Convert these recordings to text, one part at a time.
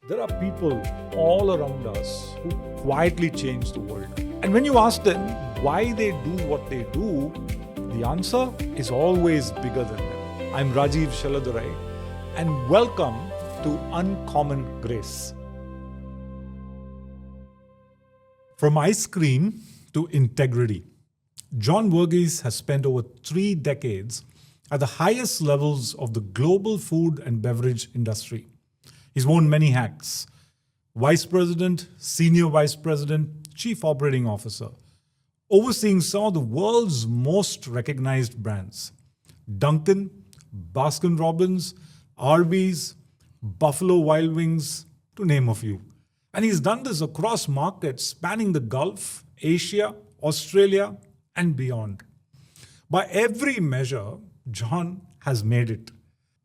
There are people all around us who quietly change the world. And when you ask them why they do what they do, the answer is always bigger than them. I'm Rajiv Shaladurai, and welcome to Uncommon Grace. From ice cream to integrity, John Varughese has spent over 3 decades at the highest levels of the global food and beverage industry. He's worn many hats: vice president, senior vice president, chief operating officer, overseeing some of the world's most recognized brands: Dunkin, Baskin-Robbins, Arby's, Buffalo Wild Wings, to name a few. And he's done this across markets spanning the Gulf, Asia, Australia, and beyond. By every measure, John has made it.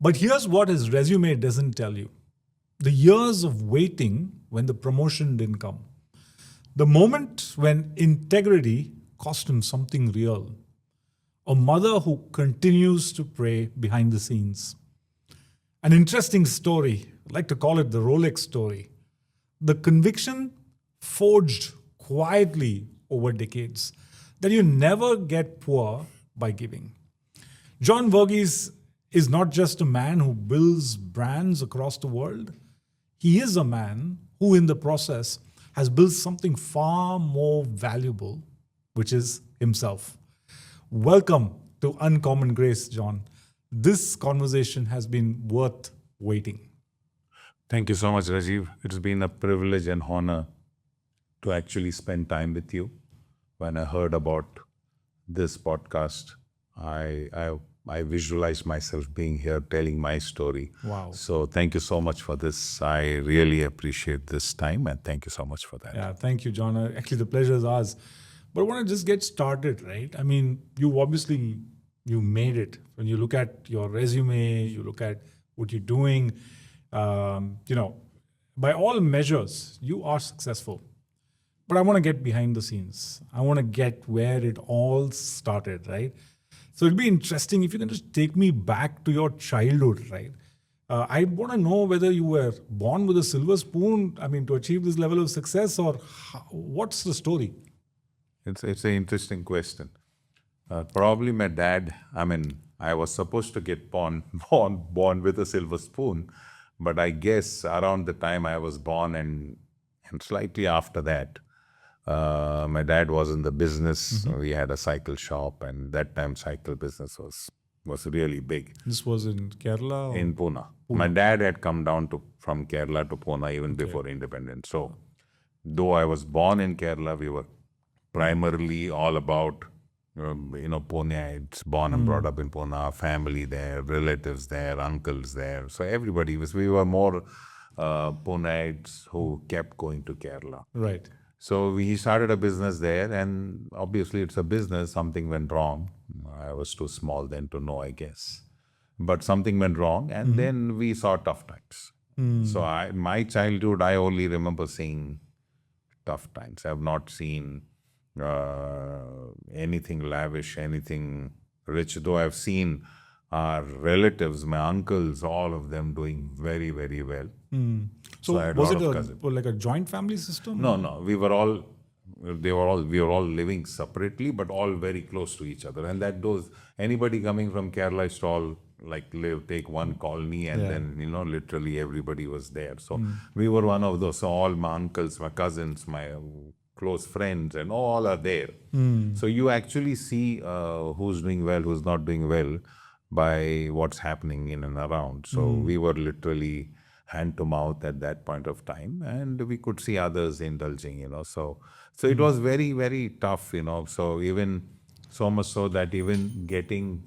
But here's what his resume doesn't tell you: the years of waiting when the promotion didn't come, the moment when integrity cost him something real, a mother who continues to pray behind the scenes. An interesting story, I like to call it the Rolex story. The conviction forged quietly over decades that you never get poor by giving. John Varughese is not just a man who builds brands across the world. He is a man who, in the process, has built something far more valuable, which is himself. Welcome to Uncommon Grace, John. This conversation has been worth waiting. Thank you so much, Rajiv. It's been a privilege and honor to actually spend time with you. When I heard about this podcast, I visualized myself being here telling my story. Wow. So thank you so much for this. I really appreciate this time, and thank you so much for that. Yeah, thank you, John. Actually, the pleasure is ours. But I want to just get started, right? I mean, you made it. When you look at your resume, you look at what you're doing, by all measures, you are successful. But I want to get behind the scenes. I want to get where it all started, right? So it'd be interesting if you can just take me back to your childhood, right? I want to know whether you were born with a silver spoon, to achieve this level of success, or what's the story? It's an interesting question. Probably my dad, I was supposed to get born with a silver spoon, but I guess around the time I was born and slightly after that, my dad was in the business. We had a cycle shop, and that time cycle business was really big. This was in Kerala? Or? In Pune. My dad had come down from Kerala to Pune even before independence. So though I was born in Kerala, we were primarily all about, Pune. It's born and brought up in Pune, our family there, relatives there, uncles there. So we were more Puneites who kept going to Kerala. Right. So we started a business there, and obviously it's a business. Something went wrong. I was too small then to know, I guess. But something went wrong, and then we saw tough times. So my childhood, I only remember seeing tough times. I have not seen anything lavish, anything rich, though I've seen our relatives, my uncles, all of them doing very, very well. So I had was a it lot of cousins. like a joint family system? No. We were all living separately, but all very close to each other. And anybody coming from Kerala used to all take one colony, and then, literally everybody was there. So we were one of those. So all my uncles, my cousins, my close friends, and all are there. So you actually see who's doing well, who's not doing well by what's happening in and around. So we were literally hand to mouth at that point of time, and we could see others indulging, So it was very, very tough, So even so much so that even getting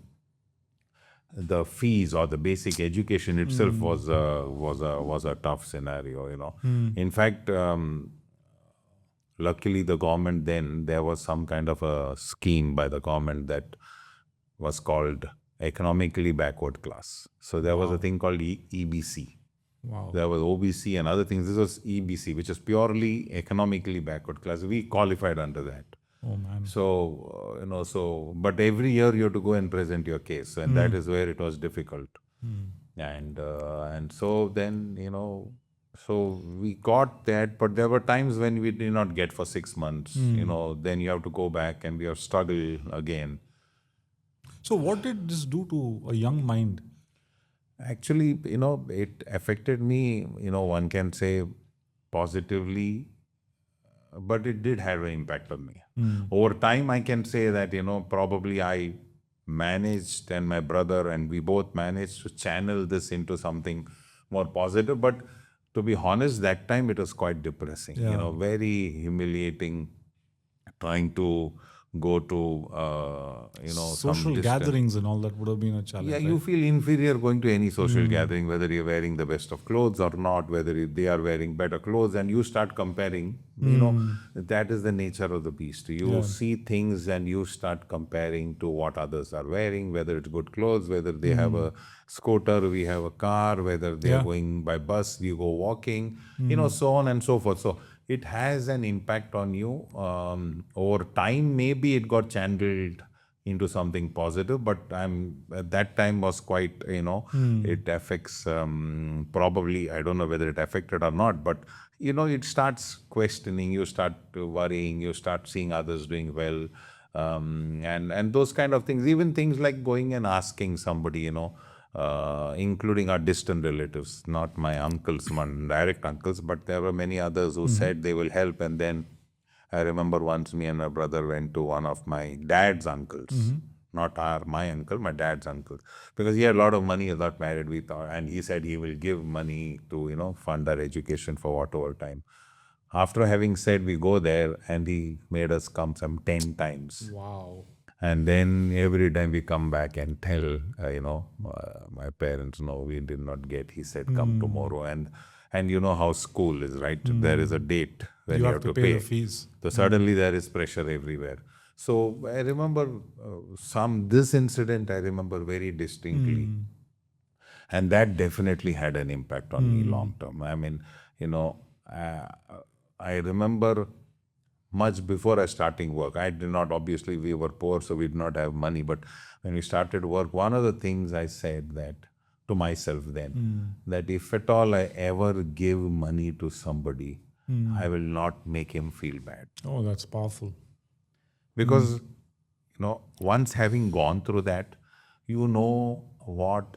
the fees or the basic education itself was a tough scenario, In fact, luckily the government then, there was some kind of a scheme by the government that was called economically backward class. So there was a thing called EBC. Wow. There was OBC and other things. This was EBC, which is purely economically backward class. We qualified under that. Oh man. So, but every year you have to go and present your case, and that is where it was difficult. And so then, So we got that, but there were times when we did not get for 6 months. Then you have to go back and we have struggle again. So what did this do to a young mind? Actually, it affected me, one can say positively, but it did have an impact on me. Over time, I can say that, probably I managed, and my brother and we both managed to channel this into something more positive. But to be honest, that time it was quite depressing, Yeah. very humiliating, trying to go to, some Social distance. gatherings and all that would have been a challenge. Yeah, right? you feel inferior going to any social gathering, whether you're wearing the best of clothes or not, whether they are wearing better clothes, and you start comparing. That is the nature of the beast. You see things and you start comparing to what others are wearing, whether it's good clothes, whether they have a scooter, we have a car, whether they are Yeah. going by bus, you go walking, so on and so forth. So it has an impact on you. Over time, maybe it got channeled into something positive, but at that time was quite, it affects, probably, I don't know whether it affected or not, but it starts questioning, you start worrying, you start seeing others doing well, and those kind of things. Even things like going and asking somebody, including our distant relatives, not my uncles, my direct uncles, but there were many others who said they will help. And then I remember once me and my brother went to one of my dad's uncles, not my uncle, my dad's uncle, because he had a lot of money, he got married, we thought, and he said he will give money to, fund our education for whatever time. After having said, we go there, and he made us come some 10 times. Wow. And then every time we come back and tell, my parents, no, we did not get. He said, come tomorrow. And you know how school is, right? There is a date when You you have to pay the fees. So suddenly there is pressure everywhere. So I remember this incident I remember very distinctly. And that definitely had an impact on me long term. I mean, uh, I remember much before I starting work. I did not, obviously we were poor, so we did not have money. But when we started work, one of the things I said that to myself then, that if at all I ever give money to somebody, I will not make him feel bad. Oh, that's powerful. Because, once having gone through that, you know what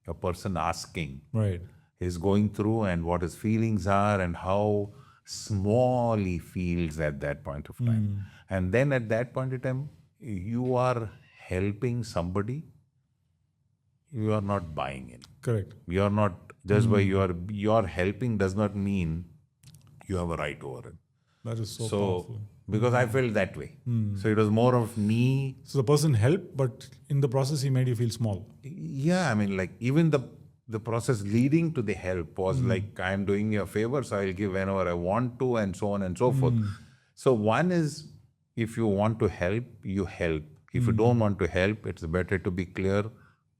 a person asking Right. is going through and what his feelings are and how small he feels at that point of time. And then at that point in time, you are helping somebody, you are not buying in. Correct. You are not, just by your helping does not mean you have a right over it. That is so So, powerful. because I felt that way. So it was more of me. So the person helped, but in the process, he made you feel small. Yeah, I mean, like even the process leading to the help was like, I'm doing you a favor, so I'll give whenever I want to, and so on and so forth. So one is, if you want to help, you help. If you don't want to help, it's better to be clear,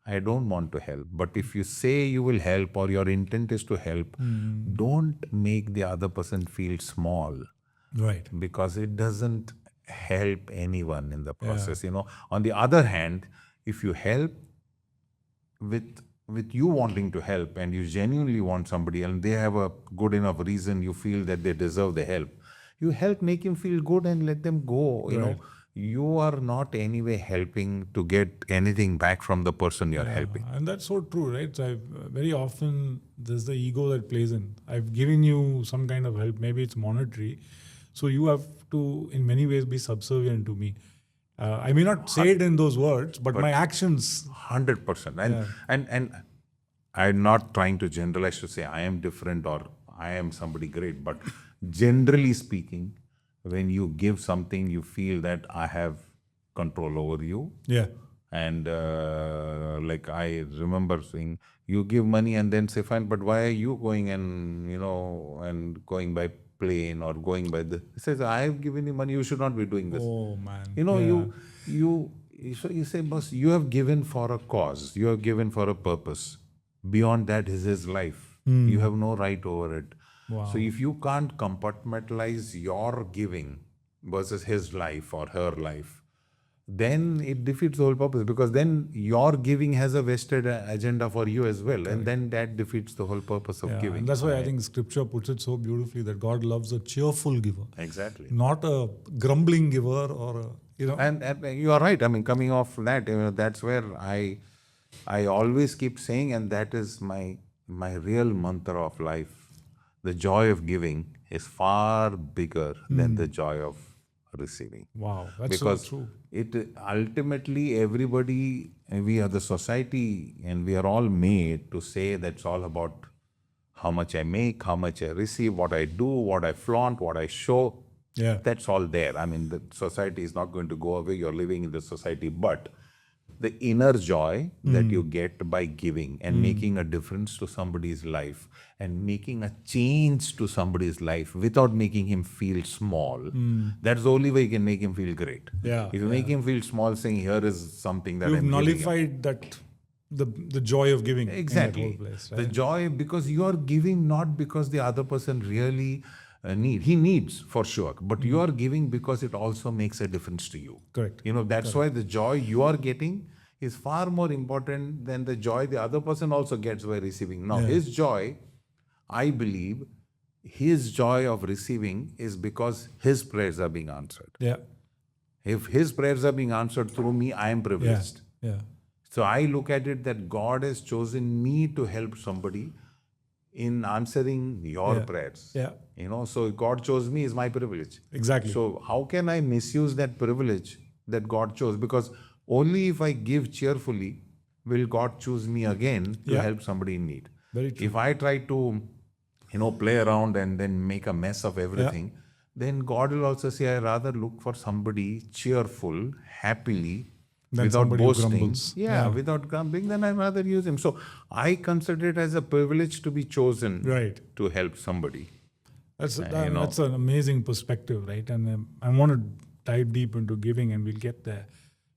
I don't want to help. But if you say you will help or your intent is to help, don't make the other person feel small. Right. Because it doesn't help anyone in the process. On the other hand, if you help with you wanting to help, and you genuinely want somebody and they have a good enough reason, you feel that they deserve the help, you help, make him feel good and let them go. You are not anyway helping to get anything back from the person you're helping. And that's so true, right? So very often there's the ego that plays in. I've given you some kind of help, maybe it's monetary, so you have to, in many ways, be subservient to me. I may not say it in those words, but my actions. 100%. And I'm not trying to generalize to say I am different or I am somebody great, but generally speaking, when you give something, you feel that I have control over you. Yeah. And like I remember saying, you give money and then say, fine, but why are you going and going by plane or going by the? He says, I have given you money, you should not be doing this. Oh man. So you say, boss, you have given for a cause, you have given for a purpose. Beyond that is his life. You have no right over it. Wow. So if you can't compartmentalize your giving versus his life or her life, then it defeats the whole purpose, because then your giving has a vested agenda for you as well, and then that defeats the whole purpose of Yeah, giving. and that's why I think Scripture puts it so beautifully that God loves a cheerful giver, Exactly. not a grumbling giver or And you are right. I mean, coming off that, that's where I always keep saying, and that is my real mantra of life. The joy of giving is far bigger than the joy of receiving. Wow, that's Because so true. it ultimately, everybody, we are the society, and we are all made to say that's all about how much I make, how much I receive, what I do, what I flaunt, what I show. Yeah. That's all there. I mean, the society is not going to go away. You're living in the society. But the inner joy that you get by giving and making a difference to somebody's life and making a change to somebody's life without making him feel small, that's the only way you can make him feel great. Yeah, If you make him feel small, saying, here is something that You've I'm giving him. nullified that the joy of giving Exactly. in that whole place, The right? joy, because you are giving not because the other person really he needs for sure, but you are giving because it also makes a difference to you. Correct. That's why the joy you are getting is far more important than the joy the other person also gets by receiving. Now, his joy, I believe, his joy of receiving is because his prayers are being answered. Yeah, If his prayers are being answered through me, I am yeah, privileged. yeah, So I look at it that God has chosen me to help somebody in answering your prayers. yeah. So God chose me is my privilege. Exactly. So how can I misuse that privilege that God chose? Because only if I give cheerfully will God choose me again to Yeah. help somebody in need. Very true. If I try to, play around and then make a mess of everything, then God will also say, I rather look for somebody cheerful, happily, Than without somebody who boasting. grumbles. Yeah, without grumbling, then I'd rather use him. So I consider it as a privilege to be chosen Right. to help somebody. That's an amazing perspective, right? And I want to dive deep into giving, and we'll get there.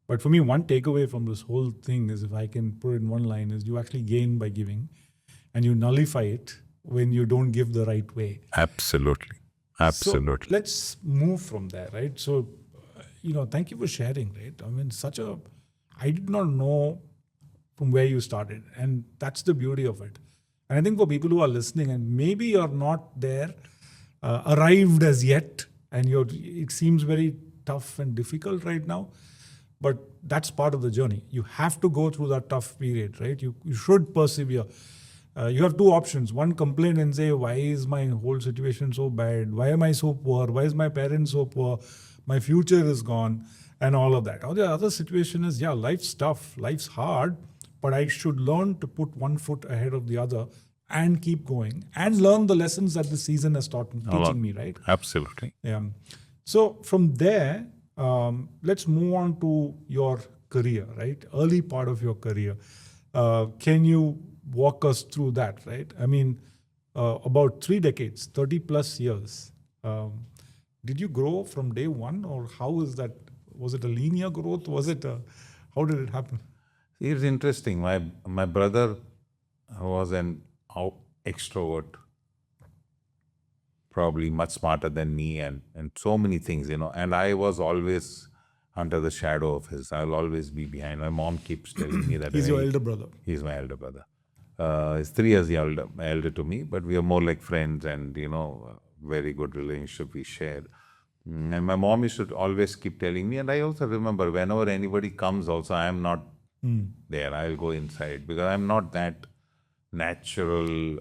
But for me, one takeaway from this whole thing is, if I can put it in one line, is you actually gain by giving, and you nullify it when you don't give the right way. Absolutely. So let's move from there, right? So, thank you for sharing, right? I mean, I did not know from where you started, and that's the beauty of it. And I think for people who are listening, and maybe you're not there, arrived as yet, and it seems very tough and difficult right now, but that's part of the journey. You have to go through that tough period, right? You should persevere. You have two options. One, complain and say, why is my whole situation so bad? Why am I so poor? Why is my parents so poor? My future is gone, and all of that. Or the other situation is, life's tough, life's hard, but I should learn to put one foot ahead of the other and keep going and learn the lessons that the season has teaching me, right? Absolutely. Yeah. So from there, let's move on to your career, right? Early part of your career. Can you walk us through that, right? I mean, about 3 decades, 30 plus years. Did you grow from day one, or how is that? Was it a linear growth? How did it happen? It's interesting. My brother was an extrovert, probably much smarter than me, and so many things, And I was always under the shadow of his. I'll always be behind. My mom keeps telling me that He's your elder brother. He's my elder brother. He's 3 years elder to me, but we are more like friends, and very good relationship we shared. And my mom used to always keep telling me, and I also remember whenever anybody comes, also I am not there. I'll go inside because I'm not that natural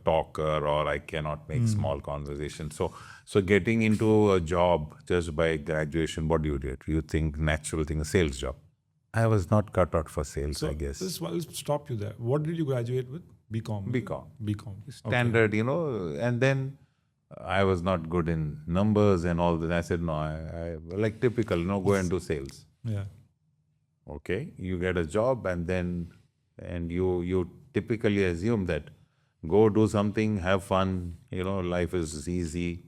talker, or I cannot make small conversations. So getting into a job just by graduation, what do you did? You think natural thing, a sales job. I was not cut out for sales, I guess. I'll stop you there. What did you graduate with? BCom. BCom. BCom. Standard, and then I was not good in numbers and all that. I said, no, I like typical, go and do sales. Yeah. Okay, you get a job, and you typically assume that go do something, have fun, life is easy.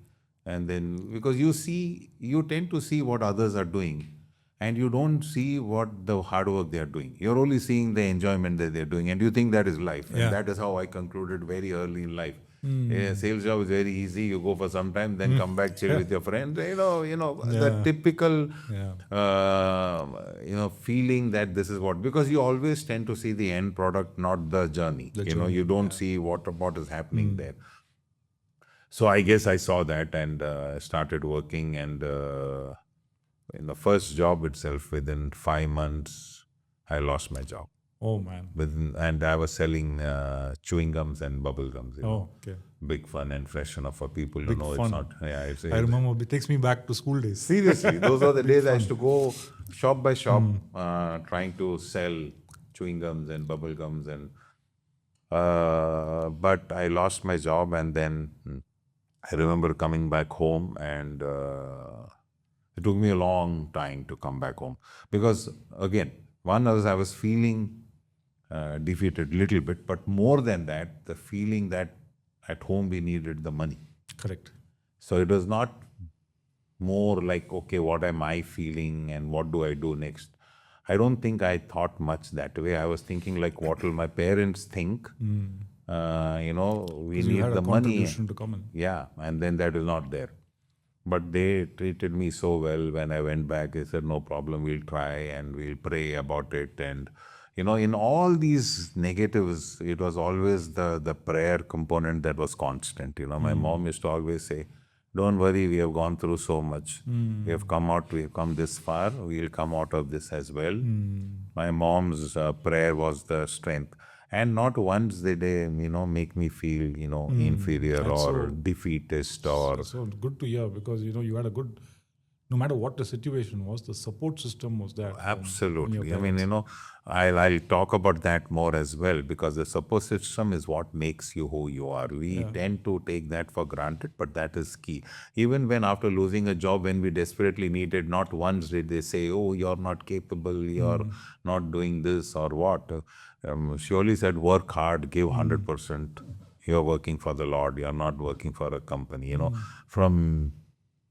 And then, because you tend to see what others are doing, and you don't see what the hard work they are doing. You're only seeing the enjoyment that they're doing, and you think that is life. Yeah. And that is how I concluded very early in life. Yeah, sales job is very easy. You go for some time, then come back, chill with your friends. The typical, Yeah. feeling that this is what, because you always tend to see the end product, not the journey. The You journey, don't see what is happening there. So I guess I saw that and started working. And in the first job itself, within 5 months, I lost my job. Oh man. And I was selling chewing gums and bubble gums. Oh, okay. Big fun and fresh enough for people to Big know fun. it's not. Yeah, it's I remember it takes me back to school days. seriously. Those are the days I used to go shop by shop, trying to sell chewing gums and bubble gums, and but I lost my job, and then I remember coming back home, and it took me a long time to come back home because again, one was I was feeling defeated little bit, but more than that, the feeling that at home we needed the money. Correct. So it was not more like, okay, what am I feeling and what do I do next? I don't think I thought much that way. I was thinking like, what will my parents think? We You need had the a money. contribution to come in. Yeah, and then that is not there. But they treated me so well when I went back. They said, no problem, we'll try and we'll pray about it. And, in all these negatives, it was always the prayer component that was constant. My mom used to always say, don't worry, we have gone through so much. We have come this far, we'll come out of this as well. My mom's prayer was the strength. And not once did they, make me feel, inferior or defeatist or... So good to hear, because you had a good, no matter what the situation was, the support system was there. Absolutely. I mean, I'll talk about that more as well, because the support system is what makes you who you are. We tend to take that for granted, but that is key. Even when after losing a job, when we desperately needed, not once did they say, oh, you're not capable, you're not doing this or what. Surely said, work hard, give 100%. You're working for the Lord, you're not working for a company. From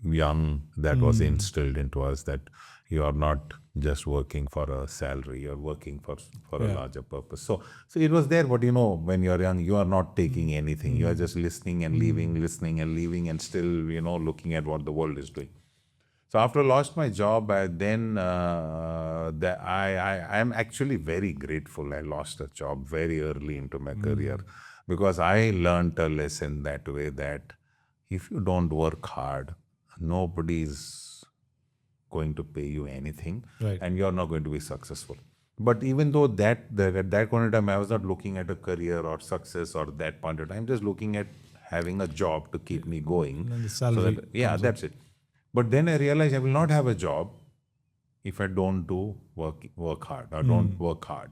young, that was instilled into us, that you are not just working for a salary, you're working for a larger purpose. So it was there, but when you're young, you are not taking anything. You are just listening and leaving, listening and leaving, and still, looking at what the world is doing. So after I lost my job, I am actually very grateful I lost a job very early into my career, because I learned a lesson that way, that if you don't work hard, nobody's going to pay you anything, and you're not going to be successful. But even though at that point in time, I was not looking at a career or success or that point of time, just looking at having a job to keep me going. And the salary. That's it. But then I realized I will not have a job if I don't work hard or don't work hard.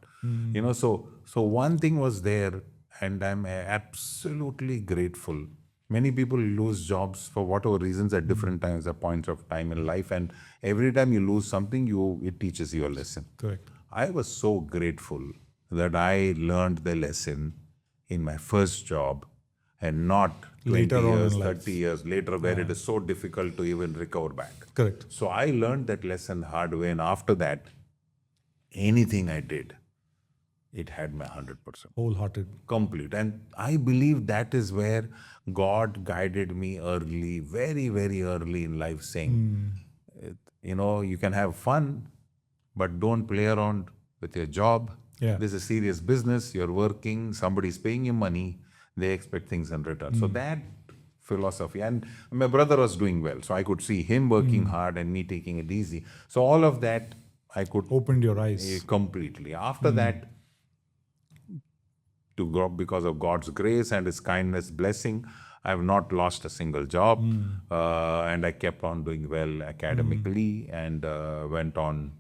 So one thing was there, and I'm absolutely grateful. Many people lose jobs for whatever reasons at different times, at points of time in life, and every time you lose something, it teaches you a lesson. Correct. I was so grateful that I learned the lesson in my first job, and not 20 Later on years, in life. 30 years later, where it is so difficult to even recover back. Correct. So I learned that lesson hard way, and after that, anything I did, it had my 100%. Wholehearted. Complete. And I believe that is where God guided me early, very, very early in life, saying, you can have fun, but don't play around with your job. Yeah. This is a serious business. You're working, somebody's paying you money, they expect things in return. So that philosophy, and my brother was doing well, so I could see him working hard and me taking it easy. So all of that I could Opened your eyes. completely. After that, to grow, because of God's grace and His kindness, blessing, I have not lost a single job, and I kept on doing well academically, and went on.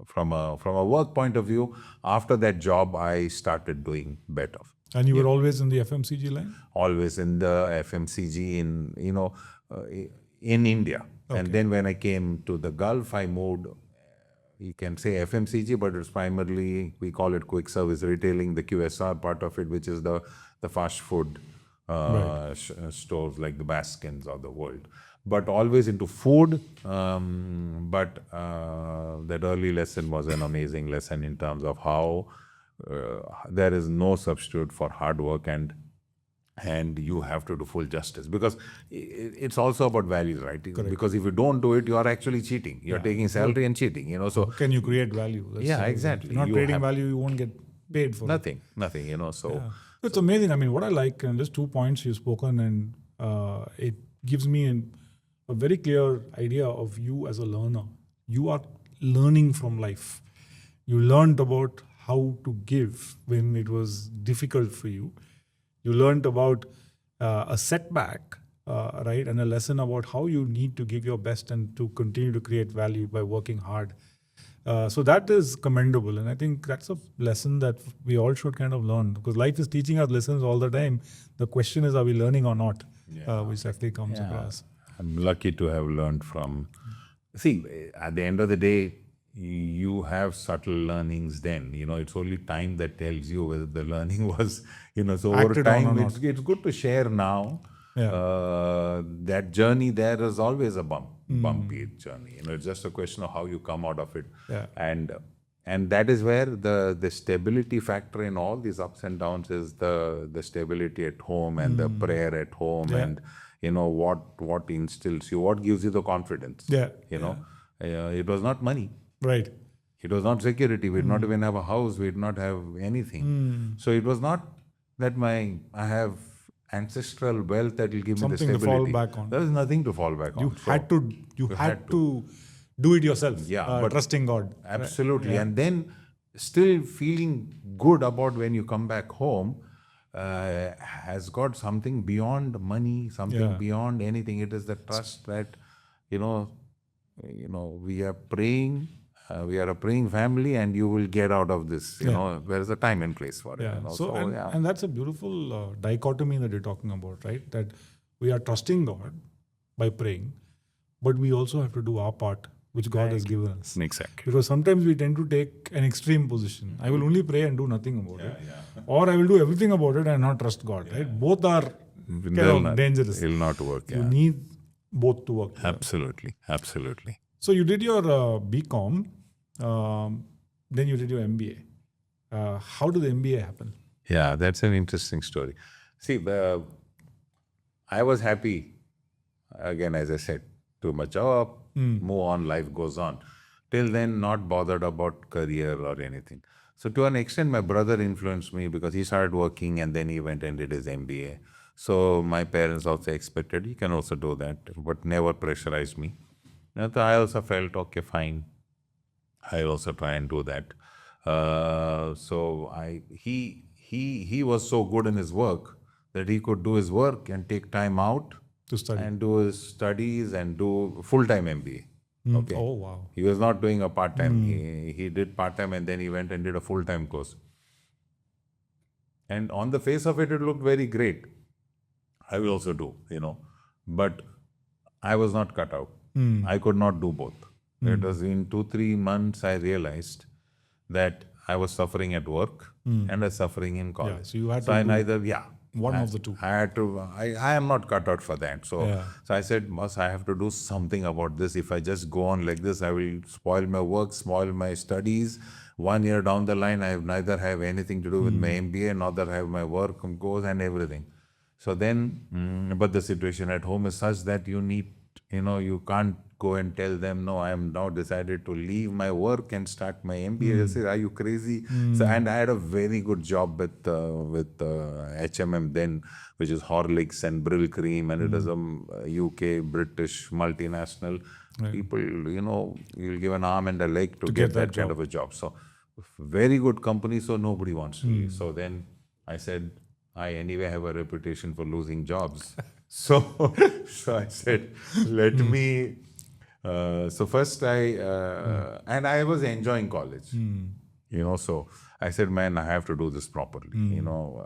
From a work point of view, after that job, I started doing better. And you were always in the FMCG line? Always in the FMCG in India, and then when I came to the Gulf, I moved. You can say FMCG, but it's primarily, we call it quick service retailing, the QSR part of it, which is the fast food stores like the Baskins of the world. But always into food. But that early lesson was an amazing lesson in terms of how there is no substitute for hard work and and you have to do full justice, because it's also about values, right? Because if you don't do it, you are actually cheating. You're taking salary and cheating, so How can you create value? yeah, exactly. If you're not You creating have value, you won't get paid for it. nothing, so It's amazing. I mean, what I like, and just 2 points you've spoken, and it gives me a very clear idea of you as a learner. You are learning from life. You learned about how to give when it was difficult for you. You learned about a setback, right, and a lesson about how you need to give your best and to continue to create value by working hard. So that is commendable, and I think that's a lesson that we all should kind of learn, because life is teaching us lessons all the time. The question is, are we learning or not? Which actually comes across. I'm lucky to have learned from. See, at the end of the day, you have subtle learnings then. It's only time that tells you whether the learning was, so over Acted on or time, not. it's good to share now. That journey there is always a bumpy journey. It's just a question of how you come out of it. Yeah. And that is where the stability factor in all these ups and downs is the stability at home and the prayer at home and what instills you, what gives you the confidence. It was not money. Right. It was not security. We did not even have a house. We did not have anything. So it was not that I have ancestral wealth that will give me the Something to stability. fall back on. There was nothing to fall back on. You had to do it yourself. but trusting God. Absolutely. And then still feeling good about when you come back home has got something beyond money, something beyond anything. It is the trust that, we are praying. We are a praying family, and you will get out of this. There is a time and place for it. And that's a beautiful dichotomy that you're talking about, right? That we are trusting God by praying, but we also have to do our part, which God has given us. Exactly. Because sometimes we tend to take an extreme position. I will only pray and do nothing about it. Or I will do everything about it and not trust God, right? Both are dangerous. It will not work. You need both to work together. Absolutely. So you did your BCom, then you did your MBA. How did the MBA happen? Yeah, that's an interesting story. See, I was happy, again, as I said, do my job, move on, life goes on. Till then, not bothered about career or anything. So to an extent, my brother influenced me because he started working and then he went and did his MBA. So my parents also expected, he can also do that, but never pressurized me. And so I also felt, okay, fine. I'll also try and do that. He was so good in his work that he could do his work and take time out To study. and do his studies and do full-time MBA. Okay. Oh, wow. He was not doing a part-time. He did part-time and then he went and did a full-time course. And on the face of it, it looked very great. I will also do, But I was not cut out. I could not do both. It was in 2-3 months I realized that I was suffering at work and I was suffering in college. Yeah, so you had to I do neither, one of the two. I had to. I am not cut out for that. So I said, boss, I have to do something about this. If I just go on like this, I will spoil my work, spoil my studies. 1 year down the line, I neither have anything to do with my MBA, neither have my work goes and everything. So then, but the situation at home is such that you need, you can't go and tell them, no, I am now decided to leave my work and start my MBA. They say, are you crazy? So, and I had a very good job with HMM then, which is Horlicks and Brill Cream, and it is a UK, British multinational. People, you'll give an arm and a leg to get that kind of a job. So, very good company, so nobody wants to leave. So then I said, I anyway have a reputation for losing jobs. So I said, let me. So first and I was enjoying college, so I said, man, I have to do this properly.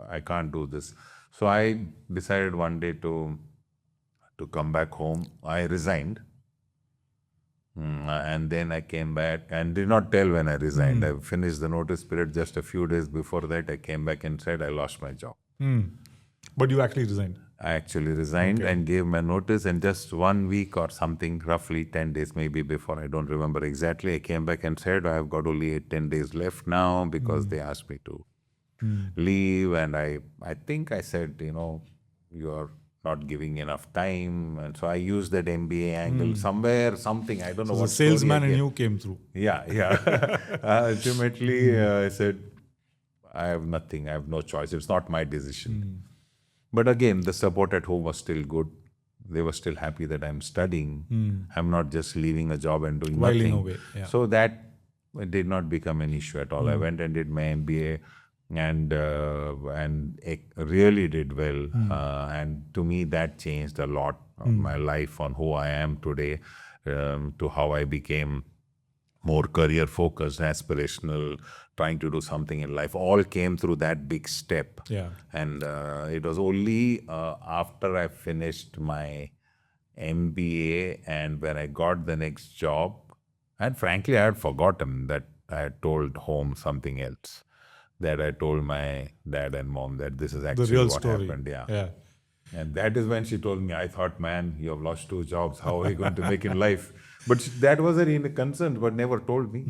I can't do this. So I decided one day to come back home. I resigned. And then I came back and did not tell when I resigned. I finished the notice period just a few days before that. I came back and said I lost my job. But you actually resigned? I actually resigned and gave my notice, and just 1 week or something, roughly 10 days maybe before, I don't remember exactly, I came back and said, I have got only 10 days left now because they asked me to leave. And I think I said, you're not giving enough time. And so I used that MBA angle somewhere, something, I don't know So the what story I salesman in gave. you came through. Yeah. Ultimately, I said, I have nothing. I have no choice. It's not my decision. But again, the support at home was still good. They were still happy that I'm studying. I'm not just leaving a job and doing Whiling nothing. away, yeah. So that did not become an issue at all. I went and did my MBA, and it really did well. And to me, that changed a lot of my life on who I am today, to how I became more career focused, aspirational, trying to do something in life, all came through that big step. Yeah. And it was only after I finished my MBA and when I got the next job, and frankly, I had forgotten that I had told home something else, that I told my dad and mom that this is The actually real what story. happened. Yeah. And that is when she told me, I thought, man, you have lost 2 jobs. How are you going to make in life? But that was her concern, but never told me.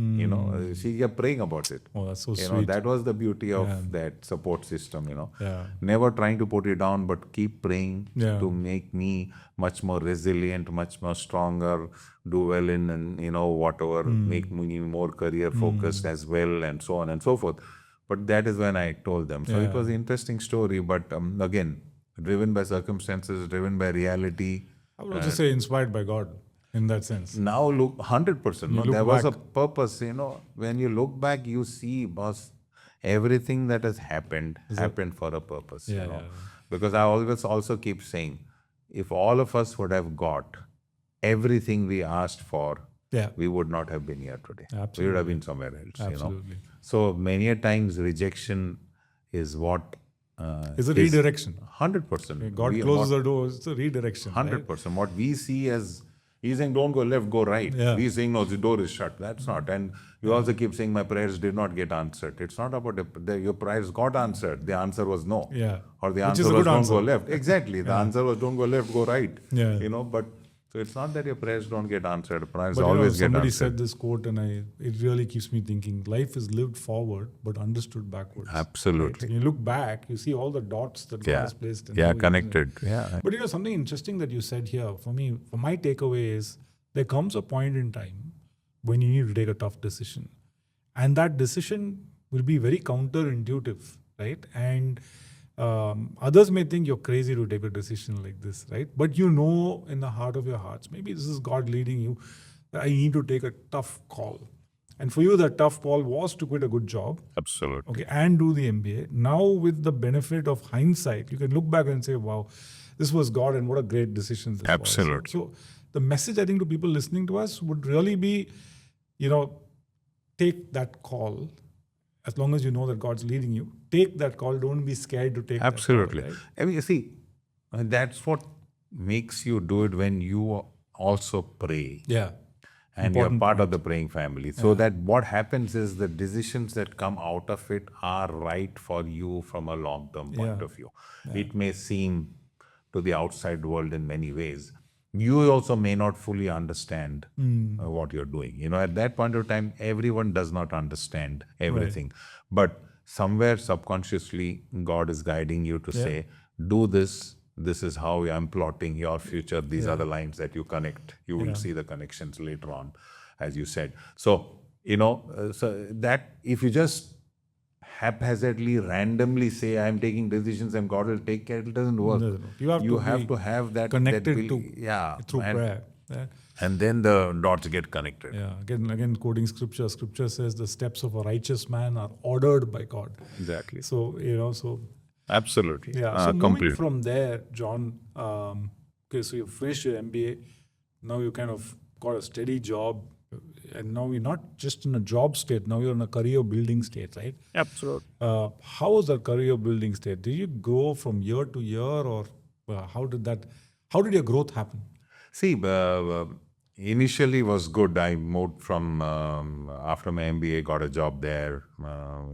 She kept praying about it. Oh, that's so You know, sweet. that was the beauty of that support system, Yeah. Never trying to put it down, but keep praying Yeah. to make me much more resilient, much more stronger, do well in, and whatever, make me more career focused as well, and so on and so forth. But that is when I told them. So it was an interesting story, but again, driven by circumstances, driven by reality. I would also say inspired by God in that sense. Now look, 100%. No, look there was a back. purpose. When you look back, you see, boss, everything that has happened happened for a purpose. Yeah. Because I always also keep saying, if all of us would have got everything we asked for, Yeah. we would not have been here today. We would Absolutely. have been somewhere else. Absolutely. So many a times rejection is what It's a redirection. 100%. God closes the door, it's a redirection. Right? 100%. What we see as, he's saying, don't go left, go right. Yeah. We're saying, no, the door is shut. That's not. And you also keep saying, my prayers did not get answered. It's not about your prayers got answered. The answer was no. Yeah. Or the Which is answer a was good don't answer. go left. Exactly. The answer was don't go left, go right. Yeah. But so it's not that your prayers don't get answered. Prayers But always get somebody answered. said this quote, and it really keeps me thinking. Life is lived forward, but understood backwards. Absolutely. When you look back, you see all the dots that God has placed. In Yeah, how He- connected. Yeah. But something interesting that you said here, for my takeaway is there comes a point in time when you need to take a tough decision. And that decision will be very counterintuitive, right? And others may think you're crazy to take a decision like this, right? But in the heart of your hearts, maybe this is God leading you, that I need to take a tough call. And for you, that tough call was to quit a good job, Absolutely. okay, and do the MBA. Now, with the benefit of hindsight, you can look back and say, wow, this was God and what a great decision this Absolutely. was. So the message, I think, to people listening to us would really be, take that call. As long as you know that God's leading you, take that call. Don't be scared to take Absolutely. that call. Right? I mean, you see, that's what makes you do it when you also pray. Yeah. And you're part of the praying family. So that what happens is the decisions that come out of it are right for you from a long-term point of view. It may seem to the outside world in many ways. You also may not fully understand what you're doing. At that point of time, everyone does not understand everything. But somewhere subconsciously, God is guiding you to say, do this. This is how I'm plotting your future. These are the lines that you connect. You will see the connections later on, as you said. So, so that if you just haphazardly, randomly say, I'm taking decisions and God will take care, it doesn't work. No. You have to have that connected that through prayer. Yeah. And then the dots get connected. Yeah. Again, quoting scripture. Scripture says the steps of a righteous man are ordered by God. Exactly. So Absolutely. yeah. So moving complete. from there, John. Okay, so you finished your MBA. Now you kind of got a steady job, and now you're not just in a job state. Now you're in a career building state, right? Absolutely. How was that career building state? Did you grow from year to year, or how did your growth happen? See, initially was good. I moved from, after my MBA, got a job there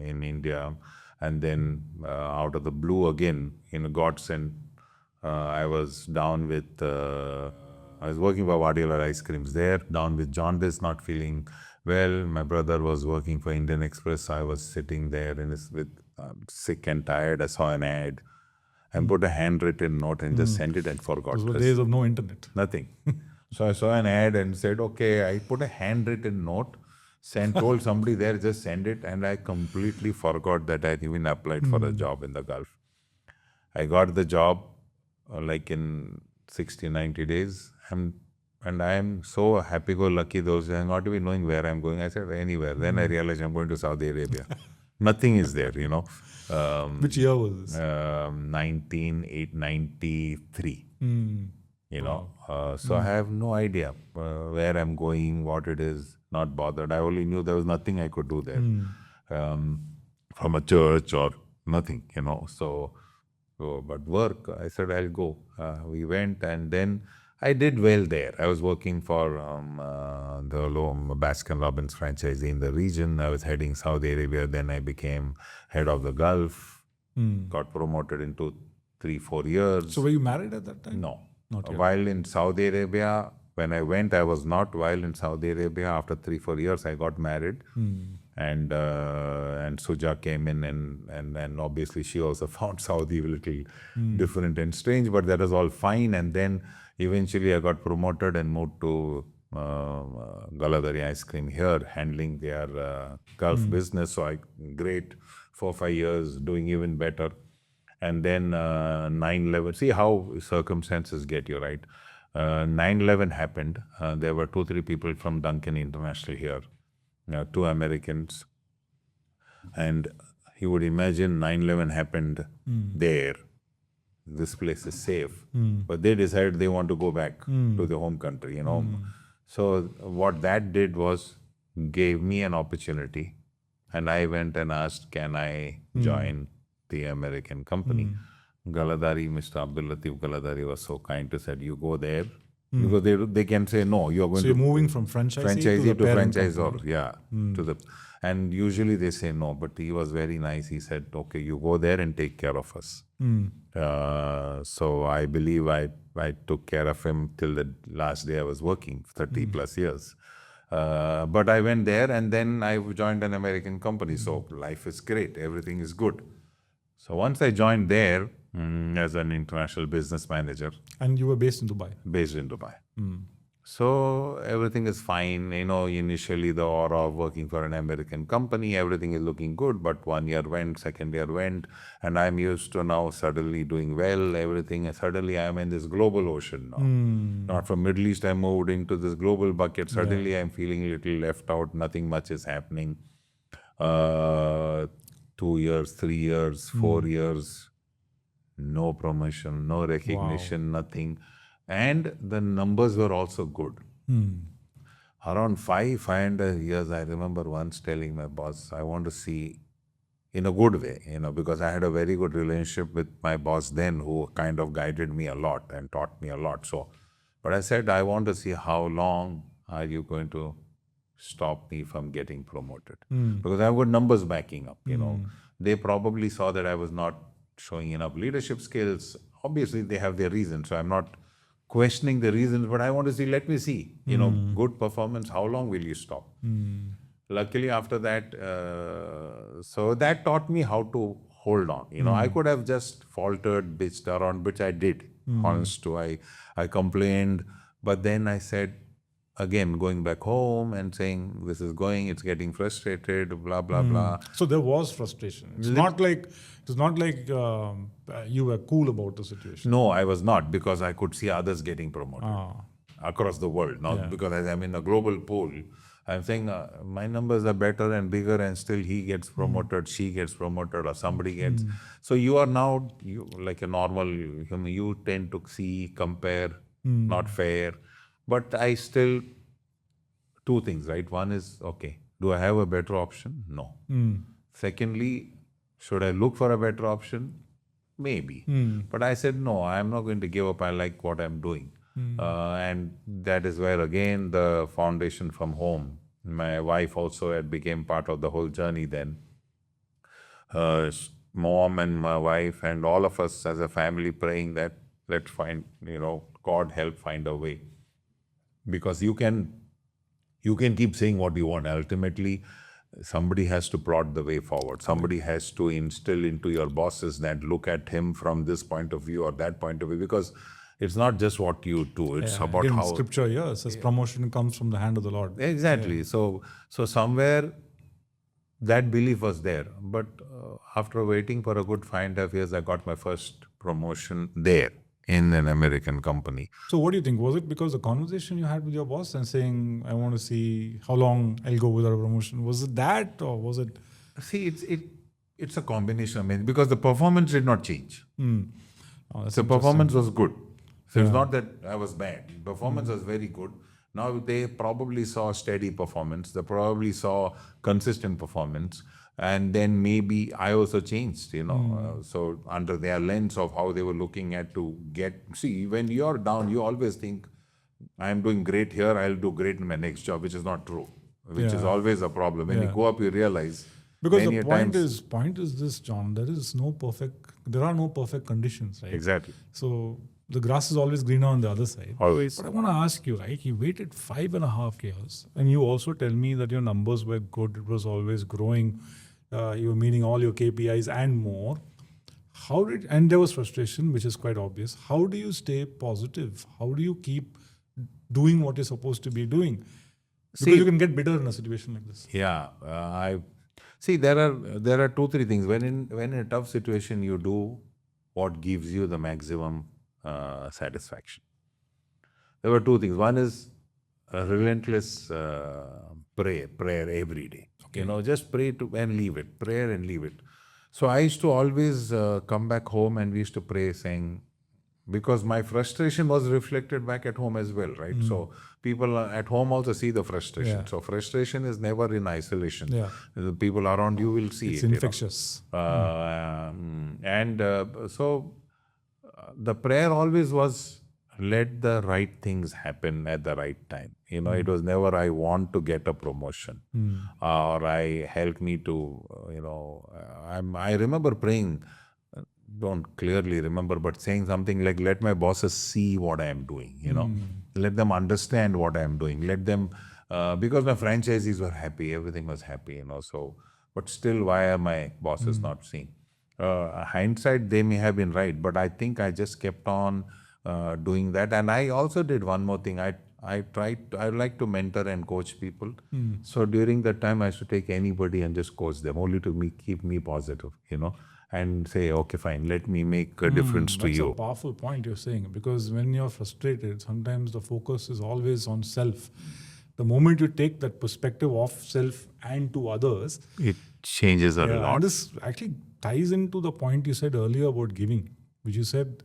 in India. And then out of the blue again, God sent, I was down with, I was working for Vadiyala Ice Creams there, down with John Varughese, not feeling well. My brother was working for Indian Express. I was sitting there with sick and tired. I saw an ad. and put a handwritten note and just sent it and forgot. Those were days of no internet. Nothing. So I saw an ad and said, okay, I put a handwritten note, told somebody there, just send it. And I completely forgot that I even applied for a job in the Gulf. I got the job like in 60, 90 days. And I am so happy-go-lucky those days, not even knowing where I'm going. I said, anywhere. Then I realized I'm going to Saudi Arabia. Nothing is there, Which year was this? 1993. So I have no idea where I'm going, what it is, not bothered. I only knew there was nothing I could do there from a church or nothing, So, but work, I said, I'll go. We went, and then I did well there. I was working for the Baskin-Robbins franchisee in the region. I was heading Saudi Arabia. Then I became head of the Gulf, got promoted in 3-4 years. So were you married at that time? No. Not yet. While in Saudi Arabia, when I went, I was not. While in Saudi Arabia, after 3-4 years, I got married. And Suja came in, and obviously she also found Saudi a little different and strange, but that was all fine. And then eventually I got promoted and moved to Galadari Ice Cream here, handling their Gulf business. So great, 4-5 years, doing even better. And then 9/11, see how circumstances get you, right? 9/11 happened. There were 2-3 people from Dunkin International here, 2 Americans. And you would imagine 9/11 happened there. This place is safe. But they decided they want to go back to their home country, So what that did was gave me an opportunity. And I went and asked, can I join the American company? Galadari, Mr. Abdul Latif Galadari was so kind to said, you go there. Because they can say, no, you're going So to... you're moving from franchisee to franchisor, company. yeah. And usually they say no, but he was very nice. He said, okay, you go there and take care of us. So I believe I took care of him till the last day I was working, 30 plus years. But I went there, and then I joined an American company. So life is great. Everything is good. So once I joined there as an international business manager. And you were based in Dubai? Based in Dubai. So everything is fine. Initially the aura of working for an American company, everything is looking good. But 1 year went, second year went, and I'm used to now suddenly doing well, everything. And suddenly I'm in this global ocean now. Not from Middle East, I moved into this global bucket. Suddenly I'm feeling a little left out. Nothing much is happening. 2 years, 3 years, 4 years, no promotion, no recognition, nothing. And the numbers were also good. Around 500 years, I remember once telling my boss, I want to see in a good way, because I had a very good relationship with my boss then, who kind of guided me a lot and taught me a lot. But I said, I want to see how long are you going to stop me from getting promoted? Because I've got numbers backing up, They probably saw that I was not showing enough leadership skills. Obviously, they have their reasons, so I'm not questioning the reasons, but I want to see, let me see, good performance, how long will you stop? Luckily, after that, so that taught me how to hold on. I could have just faltered, bitched around, which I did, honest to. I complained, but then I said, again, going back home and saying, this is it's getting frustrated, blah, blah, blah. So there was frustration. It's not like you were cool about the situation. No, I was not, because I could see others getting promoted across the world. Now, because as I'm in a global pool, I'm saying my numbers are better and bigger, and still he gets promoted, she gets promoted, or somebody gets. So you are now like a normal human. You tend to see, compare, not fair. But I still, 2 things, right? One is, okay, do I have a better option? No. Secondly, should I look for a better option? Maybe. But I said, no, I'm not going to give up. I like what I'm doing. And that is where, again, the foundation from home. My wife also had became part of the whole journey then. Mom and my wife and all of us as a family praying that let's find, God help find a way. Because you can keep saying what you want. Ultimately, somebody has to plot the way forward. Somebody has to instill into your bosses that look at him from this point of view or that point of view, because it's not just what you do, it's about Again, how. scripture here says promotion comes from the hand of the Lord. Exactly. So somewhere that belief was there. But after waiting for a good 5.5 years, I got my first promotion there in an American company. So what do you think? Was it because the conversation you had with your boss and saying, I want to see how long I'll go without a promotion? Was it that, or was it? See, it's a combination. I mean, because the performance did not change. Oh, that's The performance was good. So it's Yeah. not that I was bad. Performance was very good. Now they probably saw steady performance. They probably saw consistent performance. And then maybe I also changed, so under their lens of how they were looking at to get. See, when you're down, you always think, I'm doing great here, I'll do great in my next job, which is not true. Which is Yeah. always a problem. When you Yeah. go up, you realize. Because many the a point times- is this, John. There are no perfect conditions, right? Exactly. So the grass is always greener on the other side. Always. But I want to ask you, right? You waited 5.5 years, and you also tell me that your numbers were good. It was always growing. You were meeting all your KPIs and more. And there was frustration, which is quite obvious. How do you stay positive? How do you keep doing what you're supposed to be doing? Because See- you can get bitter in a situation like this. Yeah, I see. There are 2-3 things. When in a tough situation, you do what gives you the maximum satisfaction. There were 2 things. One is a relentless prayer every day. Just pray and leave it. Prayer and leave it. So I used to always come back home and we used to pray, saying, because my frustration was reflected back at home as well, right? So people at home also see the frustration. Yeah. So frustration is never in isolation. Yeah. The people around you will see It's it. infectious. So the prayer always was, let the right things happen at the right time. It was never, I want to get a promotion or I help me to, I remember praying, don't clearly remember, but saying something like, let my bosses see what I am doing, let them understand what I am doing, let them, because my franchisees were happy, everything was happy, so, but still, why are my bosses not seeing? Hindsight, they may have been right, but I think I just kept on doing that. And I also did one more thing. I like to mentor and coach people. So during that time, I used to take anybody and just coach them, only to keep me positive, and say, okay, fine, let me make a difference to That's you. a powerful point you're saying, because when you're frustrated, sometimes the focus is always on self. The moment you take that perspective of self and to others, It changes a lot. and this actually ties into the point you said earlier about giving, which you said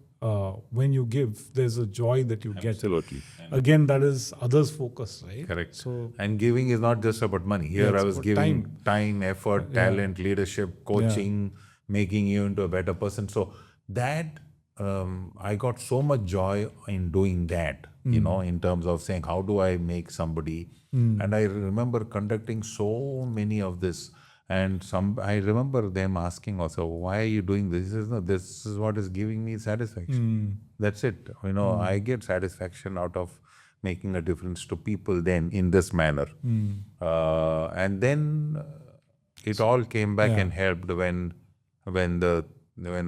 when you give, there's a joy that you get. Absolutely. Again, that is others' focus, right? Correct. So And giving is not just about money. Here it's I was about giving time, effort, talent, leadership, coaching, making you into a better person. So that I got so much joy in doing that, in terms of saying, how do I make somebody? And I remember conducting so many of this. And I remember them asking also, why are you doing this? He says, no, this is what is giving me satisfaction. That's it. I get satisfaction out of making a difference to people then in this manner. And then it all came back and helped when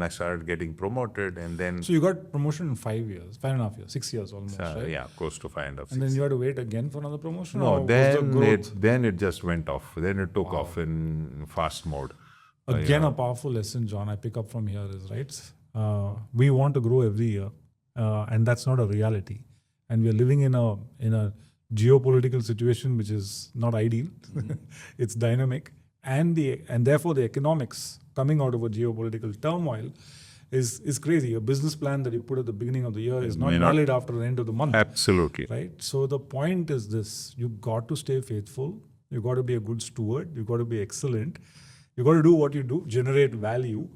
I started getting promoted, and then you got promotion in 5.5 years, 6 years almost, right? yeah, close to 5.5. And then you had to wait again for another promotion? No, or was the growth then it just went off. Then it took off in fast mode. again a powerful lesson, John, I pick up from here is, right, we want to grow every year, and that's not a reality. And we're living in a geopolitical situation which is not ideal. It's dynamic, and therefore the economics coming out of a geopolitical turmoil is crazy. A business plan that you put at the beginning of the year is not valid after the end of the month. Absolutely. Right? So the point is this: you got to stay faithful. You got to be a good steward. You got to be excellent. You got to do what you do, generate value,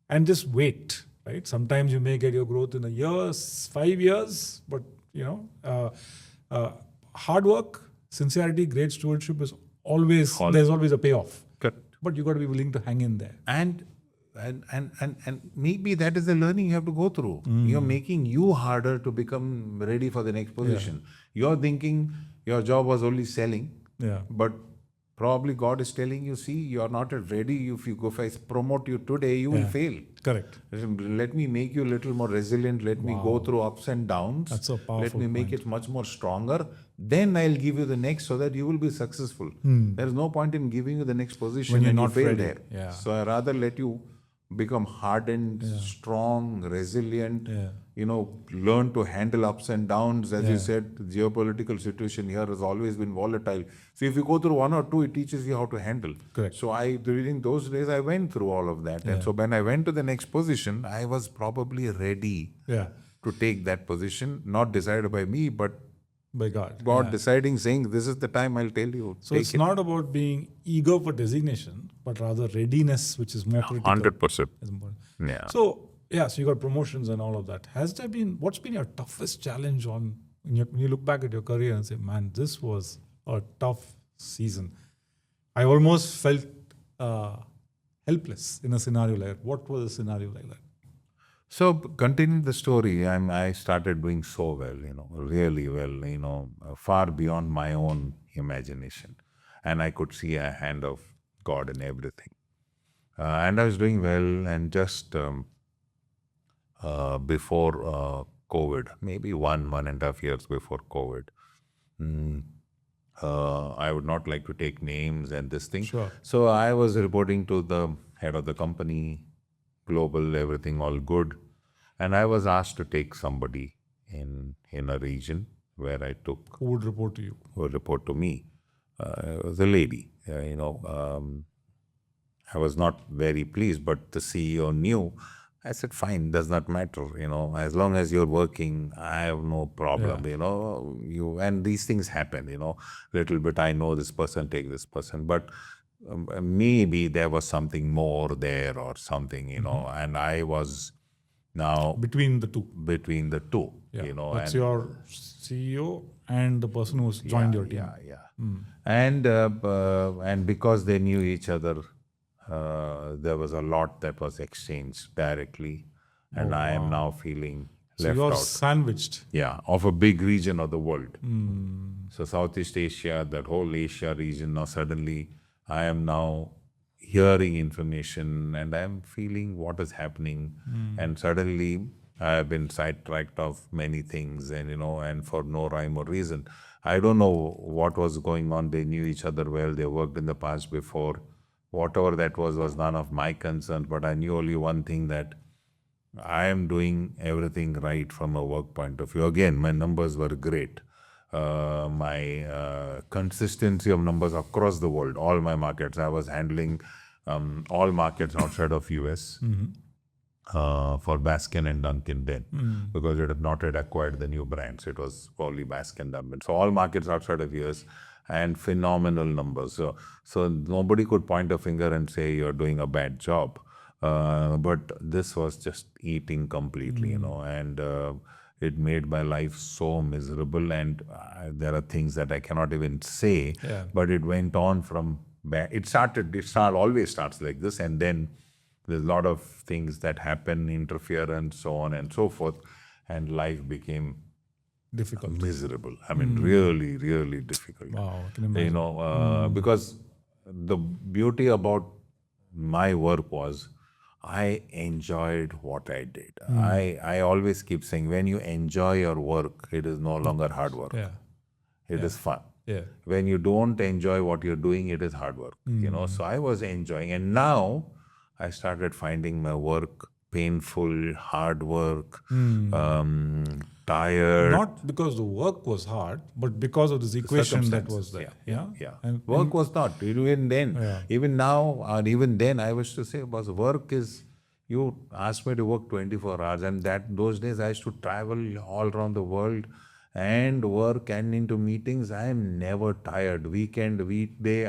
and just wait. Right? Sometimes you may get your growth in a year, 5 years, but hard work, sincerity, great stewardship is there's always a payoff. Correct. But you got to be willing to hang in there. And maybe that is the learning you have to go through. You're making you harder to become ready for the next position. You're thinking your job was only selling, Yeah. but Probably God is telling you, see, you're not ready. If I promote you today, you will fail. Correct. Let me make you a little more resilient. Let me go through ups and downs. That's a Let powerful me make point. it much more stronger. Then I'll give you the next so that you will be successful. There is no point in giving you the next position When you're and you not fail ready. there. Yeah. So I rather let you become hardened, strong, resilient. Yeah. Learn to handle ups and downs. As you Yeah. said, the geopolitical situation here has always been volatile. So if you go through one or two, it teaches you how to handle. Correct. So during those days, I went through all of that. And so when I went to the next position, I was probably ready Yeah. to take that position, not decided by me, but By God. God Yeah. deciding, saying, this is the time I'll tell you. So it's not about being eager for designation, but rather readiness, which is more critical. 100%. Is important. Yeah. So you got promotions and all of that. What's been your toughest challenge when you look back at your career and say, man, this was a tough season. I almost felt helpless in a scenario like that. What was a scenario like that? So continuing the story, I started doing so well, really well, far beyond my own imagination. And I could see a hand of God in everything. And I was doing well, and just before COVID, maybe 1.5 years before COVID, I would not like to take names and this thing. Sure. So I was reporting to the head of the company, global, everything all good. And I was asked to take somebody in a region where I took, Who would report to you? who would report to me. It was a lady, I was not very pleased, but the CEO knew. I said, fine, does not matter, as long as you're working, I have no problem, and these things happen, little bit, I know this person, take this person, but maybe there was something more there or something, and I was now Between the two. between the two, That's and your CEO and the person who's joined your team. And because they knew each other, there was a lot that was exchanged directly, and I am now feeling So left you're out. sandwiched. Yeah, of a big region of the world. So Southeast Asia, that whole Asia region, now suddenly I am now hearing information and I'm feeling what is happening. And suddenly I have been sidetracked of many things, and and for no rhyme or reason. I don't know what was going on. They knew each other well. They worked in the past before. Whatever that was none of my concern. But I knew only one thing, that I am doing everything right from a work point of view. Again, my numbers were great. My consistency of numbers across the world, all my markets. I was handling all markets outside of US for Baskin and Dunkin then, because it had not yet acquired the new brands. It was only Baskin Dunkin. So all markets outside of US, and phenomenal numbers. So nobody could point a finger and say you're doing a bad job. But this was just eating completely, and it made my life so miserable. And there are things that I cannot even say, but it went on from bad. It always starts like this, and then there's a lot of things that happen, interference, so on and so forth, and life became Difficult. miserable. I mean, really, really difficult. Wow, I can imagine. Because the beauty about my work was I enjoyed what I did. I always keep saying, when you enjoy your work, it is no longer hard work. It is fun. When you don't enjoy what you're doing, it is hard work. So I was enjoying, and now I started finding my work painful, hard work, tired. Not because the work was hard, but because of this equation that was there. And work was not. Even then, even now, or even then, I was to say, was work is, you asked me to work 24 hours, and those days I used to travel all around the world and work and into meetings. I am never tired. Weekend, weekday,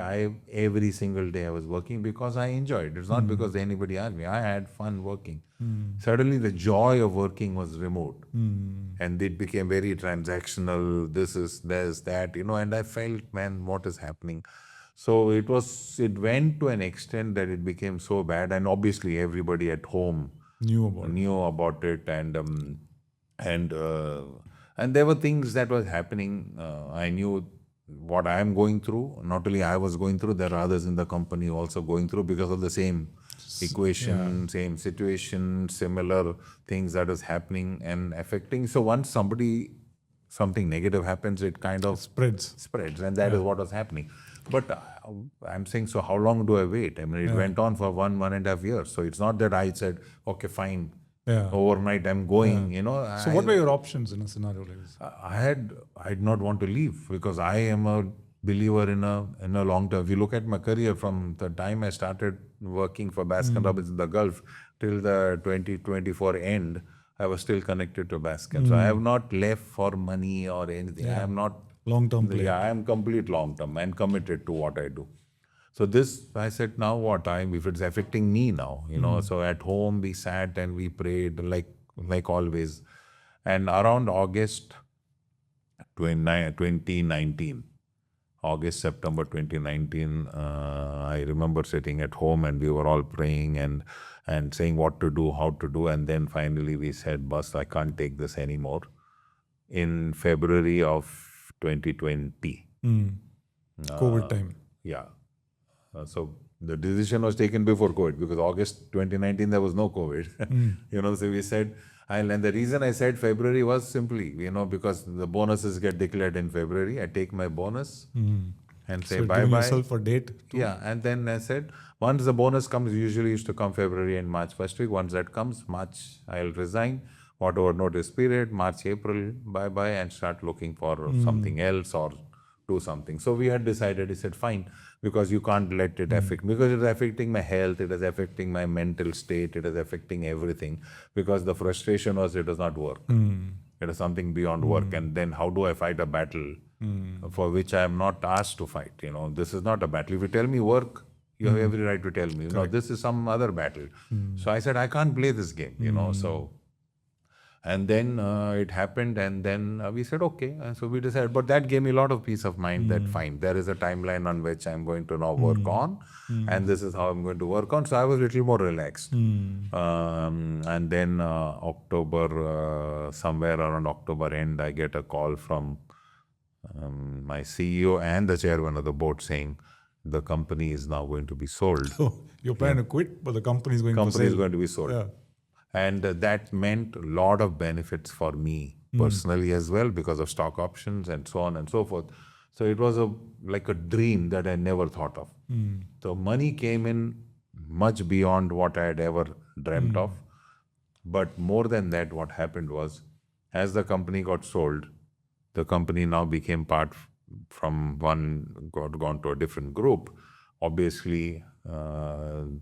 every single day I was working because I enjoyed it. It's not because anybody asked me. I had fun working. Suddenly the joy of working was removed. And it became very transactional. There's that, and I felt, man, what is happening? So it went to an extent that it became so bad, and obviously everybody at home Knew about it, and there were things that was happening. I knew what I am going through, not only I was going through, there are others in the company also going through because of the same equation, same situation, similar things that is happening and affecting. So once something negative happens, it kind of spreads, and that is what was happening. But I'm saying, so how long do I wait? I mean, it went on for 1.5 years. So it's not that I said, okay, fine, overnight I'm going. So what were your options in a scenario like this? I did not want to leave because I am a believer in a long term. If you look at my career from the time I started working for Baskin-Robbins in the Gulf till the 2024 end, I was still connected to Baskin. So I have not left for money or anything. I am not long-term player. Yeah, I am complete long-term and committed to what I do. So this, I said, now what? If it's affecting me now, So at home we sat and we prayed like always. And around August 2019, September 2019, I remember sitting at home and we were all praying and saying what to do, how to do. And then finally we said, Bus, I can't take this anymore. In February of 2020. COVID time. Yeah. So the decision was taken before COVID because August 2019, there was no COVID. So we said, and the reason I said February was simply, because the bonuses get declared in February. I take my bonus and say bye-bye. Yourself a date too. Yeah, and then I said, once the bonus comes, usually used to come February and March first week. Once that comes, March, I'll resign. Whatever notice period, March, April, bye-bye, and start looking for something else or do something. So we had decided, he said, fine, because you can't let it affect, because it is affecting my health, it is affecting my mental state, it is affecting everything, because the frustration was it does not work. It is something beyond work. And then how do I fight a battle for which I am not asked to fight? This is not a battle. If you tell me work, you have every right to tell me, this is some other battle. So I said, I can't play this game, so... And then it happened, and then we said, okay. And so we decided, but that gave me a lot of peace of mind that fine, there is a timeline on which I'm going to now work on, and this is how I'm going to work on. So I was a little more relaxed. And then October, somewhere around October end, I get a call from my CEO and the chairman of the board saying, the company is now going to be sold. So you're planning to quit, but the company is going to be sold. Yeah. And that meant a lot of benefits for me personally as well because of stock options and so on and so forth. So it was like a dream that I never thought of. So money came in much beyond what I had ever dreamt of. But more than that, what happened was, as the company got sold, the company now became part from one, gone to a different group. Obviously, the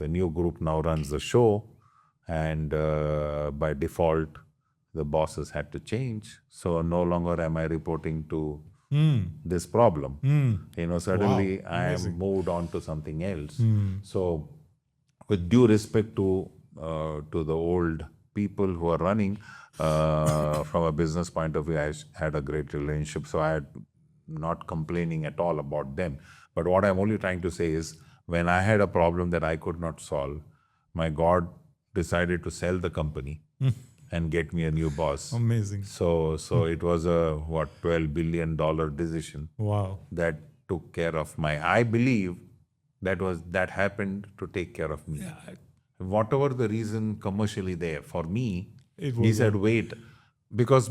new group now runs the show. And by default, the bosses had to change. So no longer am I reporting to this problem. Suddenly I am moved on to something else. So with due respect to the old people who are running, from a business point of view, I had a great relationship. So I had not complaining at all about them. But what I'm only trying to say is, when I had a problem that I could not solve, my God decided to sell the company and get me a new boss. Amazing. So it was a $12 billion decision. Wow. That took care of I believe that happened to take care of me. Yeah. Whatever the reason commercially there for me, he said, wait, because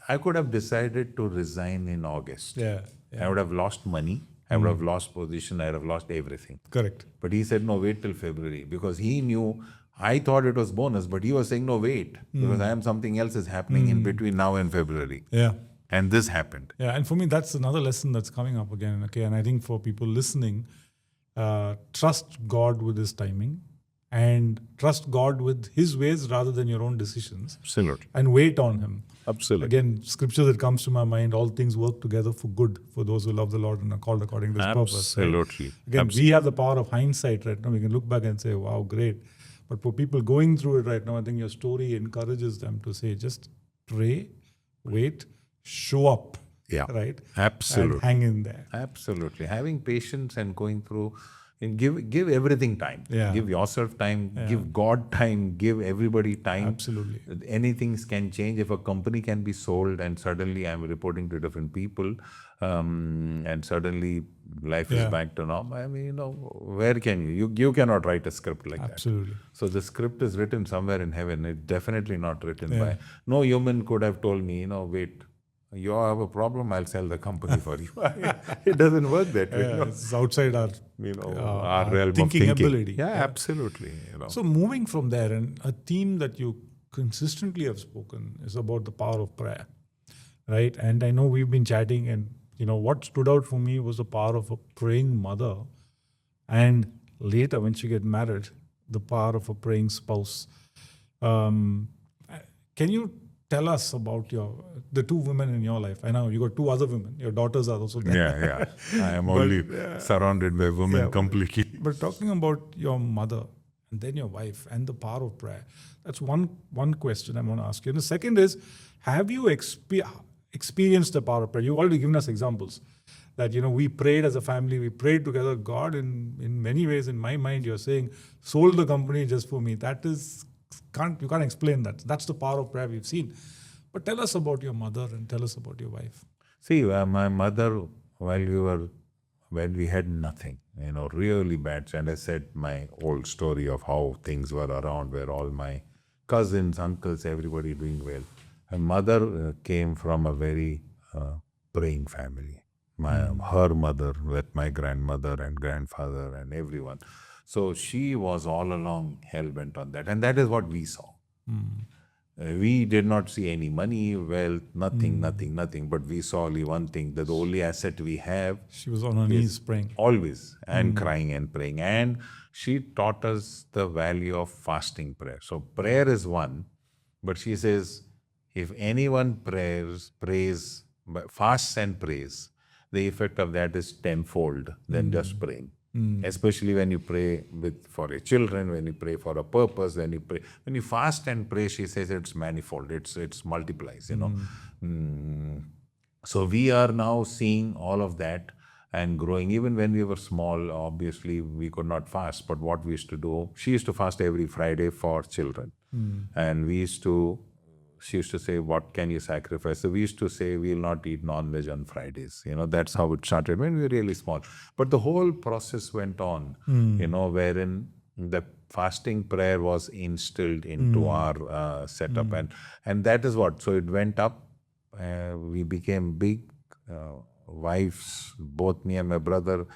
I could have decided to resign in August. Yeah. I would have lost money. I would have lost position. I would have lost everything. Correct. But he said, no, wait till February, because he knew. I thought it was bonus, but he was saying, no, wait, because something else is happening in between now and February. Yeah. And this happened. Yeah, and for me, that's another lesson that's coming up again. Okay, and I think for people listening, trust God with His timing and trust God with His ways rather than your own decisions. Absolutely. And wait on Him. Absolutely. Again, scripture that comes to my mind, all things work together for good for those who love the Lord and are called according to His purpose. Right? Absolutely. Again, we have the power of hindsight right now. We can look back and say, wow, great. But for people going through it right now, I think your story encourages them to say, just pray, wait, show up. Yeah. Right? Absolutely. And hang in there. Absolutely. Having patience and going through, And give everything time. Yeah. Give yourself time. Give God time. Give everybody time. Absolutely. Anything can change. If a company can be sold and suddenly I'm reporting to different people, and suddenly life is back to normal. I mean, where can you cannot write a script like that. Absolutely. So the script is written somewhere in heaven. It's definitely not written by. No human could have told me, wait, you have a problem, I'll sell the company for you. It doesn't work that way. It's outside our Our realm thinking of thinking. ability. Yeah, absolutely. So moving from there, and a theme that you consistently have spoken is about the power of prayer, right? And I know we've been chatting, and what stood out for me was the power of a praying mother, and later when she get married, the power of a praying spouse. Can you tell us about the two women in your life? I know you got two other women. Your daughters are also there. I am only surrounded by women completely. But talking about your mother and then your wife and the power of prayer, that's one question I want to ask you. And the second is, have you experienced the power of prayer? You've already given us examples that, we prayed as a family, we prayed together. God, in many ways, in my mind, you're saying, sold the company just for me. That is, you can't explain that. That's the power of prayer we've seen. But tell us about your mother and tell us about your wife. See, my mother, when we had nothing, really bad. And I said my old story of how things were around, where all my cousins, uncles, everybody doing well. My mother came from a very praying family. Her mother with my grandmother and grandfather and everyone. So she was all along hell-bent on that. And that is what we saw. We did not see any money, wealth, nothing. But we saw only one thing, that the only asset we have. She was on her knees praying. Always, and crying and praying. And she taught us the value of fasting prayer. So prayer is one, but she says, if anyone fasts and prays, the effect of that is tenfold than just praying. Especially when you pray for your children, when you pray for a purpose, when you fast and pray, she says it's manifold, it's multiplies, So we are now seeing all of that and growing. Even when we were small, obviously we could not fast, but what we used to do, she used to fast every Friday for children. And she used to say, what can you sacrifice? So we used to say, we'll not eat non-veg on Fridays. That's how it started when we were really small. But the whole process went on, wherein the fasting prayer was instilled into our setup. And that is what, so it went up. We became big wives, both me and my brother.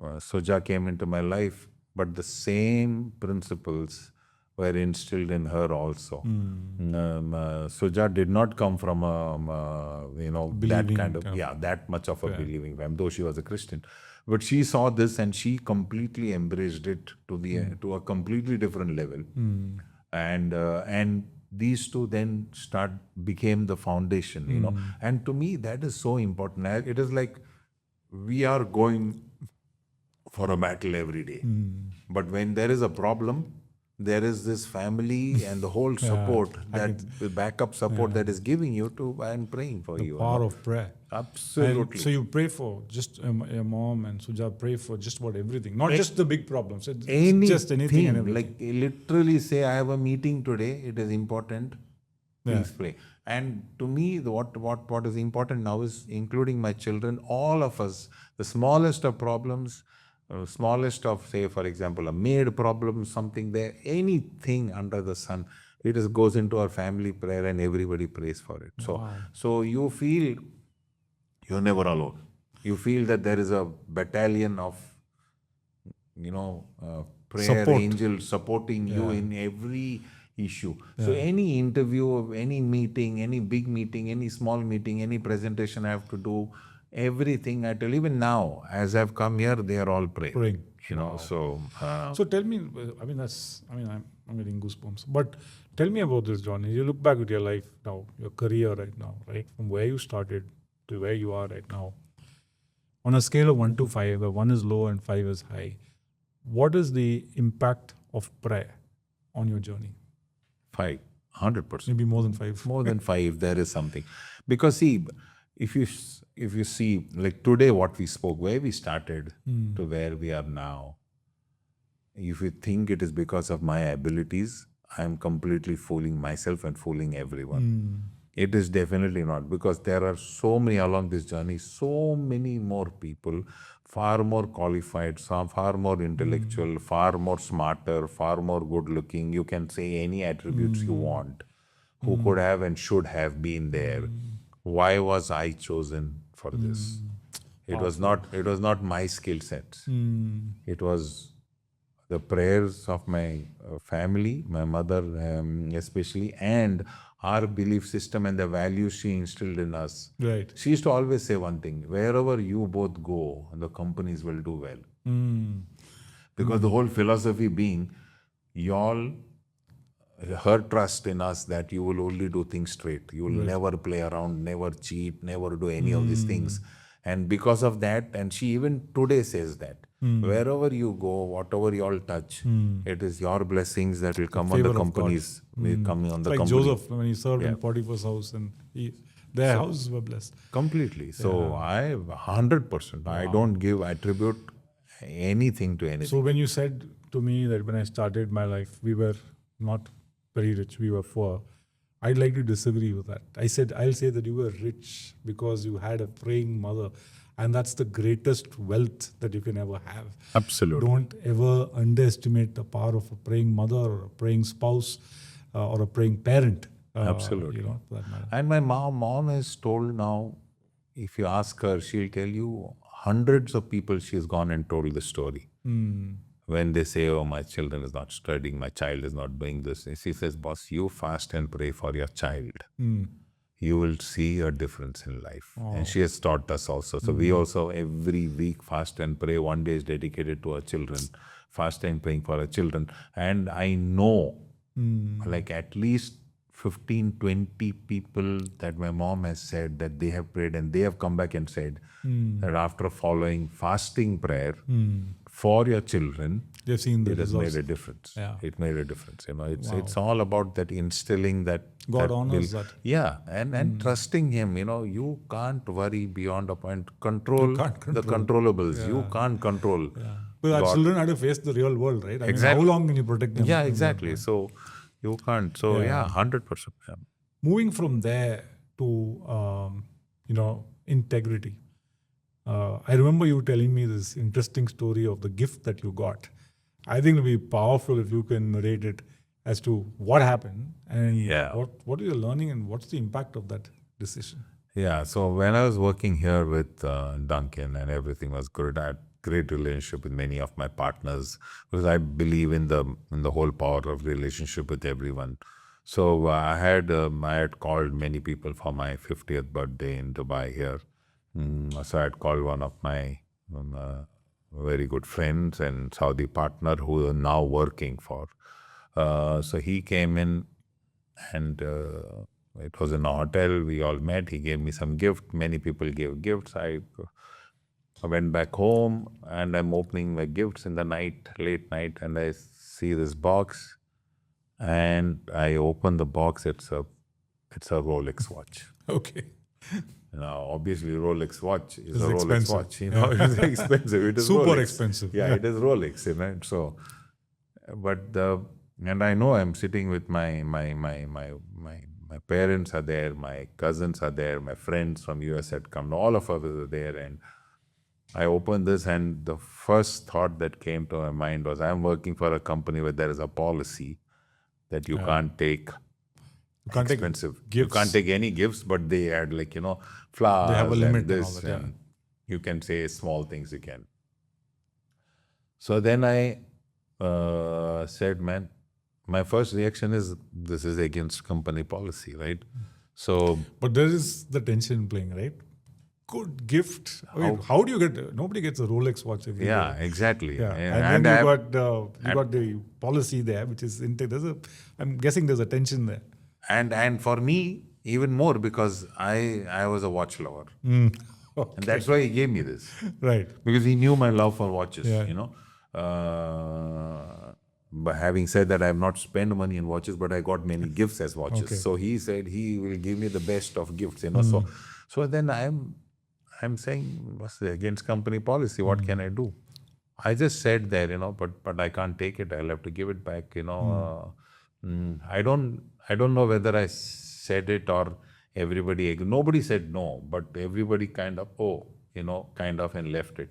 Suja came into my life, but the same principles were instilled in her also. Suja did not come from that kind of, that much of a believing family, though she was a Christian. But she saw this and she completely embraced it to a completely different level. And these two then became the foundation, And to me, that is so important. It is like we are going for a battle every day. But when there is a problem, there is this family and the whole support, the backup support that is giving you and praying for you. The power of prayer. Absolutely. And so you pray for just your mom and Suja pray for just about everything, not just the big problems. It's just anything and everything. Like literally say, I have a meeting today. It is important. Please pray. And to me, what is important now is including my children, all of us, the smallest of problems. Smallest of, say, for example, a maid problem, something there, anything under the sun, it just goes into our family prayer and everybody prays for it. So you feel you're never alone. You feel that there is a battalion of, prayer angels supporting you in every issue. So any interview, any meeting, any big meeting, any small meeting, any presentation I have to do, everything I tell, even now, as I've come here, they are all praying. So tell me, I'm getting goosebumps. But tell me about this, John. You look back at your life now, your career right now, right? From where you started to where you are right now. On a scale of 1 to 5, where 1 is low and 5 is high, what is the impact of prayer on your journey? 5, 100%. Maybe more than 5. More than 5, there is something. Because see, if you see, like today what we spoke, where we started to where we are now, if you think it is because of my abilities, I'm completely fooling myself and fooling everyone. It is definitely not, because there are so many along this journey, so many more people, far more qualified, some far more intellectual, far more smarter, far more good looking. You can say any attributes you want, who could have and should have been there. Why was I chosen for this? It was not my skill sets. It was the prayers of my family, my mother especially, and our belief system and the values she instilled in us. Right. She used to always say one thing: wherever you both go, the companies will do well. Because the whole philosophy being, y'all, her trust in us that you will only do things straight. You will never play around, never cheat, never do any of these things. And because of that, and she even today says that, wherever you go, whatever you all touch, it is your blessings that will come on the companies. Will come on the Like company. Joseph, when he served in Potiphar's house, and their houses were blessed. Completely. So I 100%. I don't give attribute anything to anything. So when you said to me that when I started my life, we were not very rich, we were poor, I'd like to disagree with that. I'll say that you were rich because you had a praying mother, and that's the greatest wealth that you can ever have. Absolutely. Don't ever underestimate the power of a praying mother or a praying spouse or a praying parent. Absolutely. For that matter. And my mom is told now, if you ask her, she'll tell you hundreds of people she's gone and told the story. When they say, oh, my children is not studying, my child is not doing this. She says, boss, you fast and pray for your child. You will see a difference in life. And she has taught us also. So we also every week fast and pray. One day is dedicated to our children. Fast and praying for our children. And I know like at least 15, 20 people that my mom has said that they have prayed, and they have come back and said that after following fasting prayer for your children, they've seen the it has results. made a difference. Yeah. It made a difference. It's all about that instilling that God that honors that. Yeah, and trusting Him. You can't worry beyond a point. Control the controllables. You can't control. But our God. children have to face the real world, right? I Exactly. mean, how long can you protect them? Yeah, exactly. So you can't. So 100%. Yeah. Moving from there to integrity. I remember you telling me this interesting story of the gift that you got. I think it'll be powerful if you can narrate it as to what happened and what you're learning and what's the impact of that decision. Yeah. So when I was working here with Dunkin and everything was good, I had great relationship with many of my partners because I believe in the whole power of relationship with everyone. So I had called many people for my 50th birthday in Dubai here. So I had called one of my very good friends and Saudi partner who are now working for. So he came in and it was in a hotel. We all met. He gave me some gift. Many people gave gifts. I went back home and I'm opening my gifts in the night, late night, and I see this box. And I open the box. It's a Rolex watch. Okay. Now, obviously, Rolex watch is a expensive. Rolex watch. It's expensive. It is Super Rolex. expensive. Yeah, it is Rolex. So, and I know I'm sitting with my parents are there, my cousins are there, my friends from US had come. All of us are there, and I opened this, and the first thought that came to my mind was, I'm working for a company where there is a policy that you can't take expensive take you gifts. can't take any gifts, but they add flowers. They have a limit and this, and all that, and you can say small things you can. So then I said, man, my first reaction is this is against company policy, right? So, but there is the tension playing, right? Good gift. How do you get? Nobody gets a Rolex watch every yeah, day. exactly. Yeah, And then you got the policy there, which is I'm guessing there's a tension there. And for me, even more, because I was a watch lover. Okay. And that's why he gave me this. Right. Because he knew my love for watches, Yeah. But having said that, I have not spent money on watches, but I got many gifts as watches. Okay. So he said he will give me the best of gifts, So then I'm saying, what's against company policy? What can I do? I just said there, but I can't take it. I'll have to give it back. I don't know whether I said it or everybody. Nobody said no, but everybody kind of kind of and left it.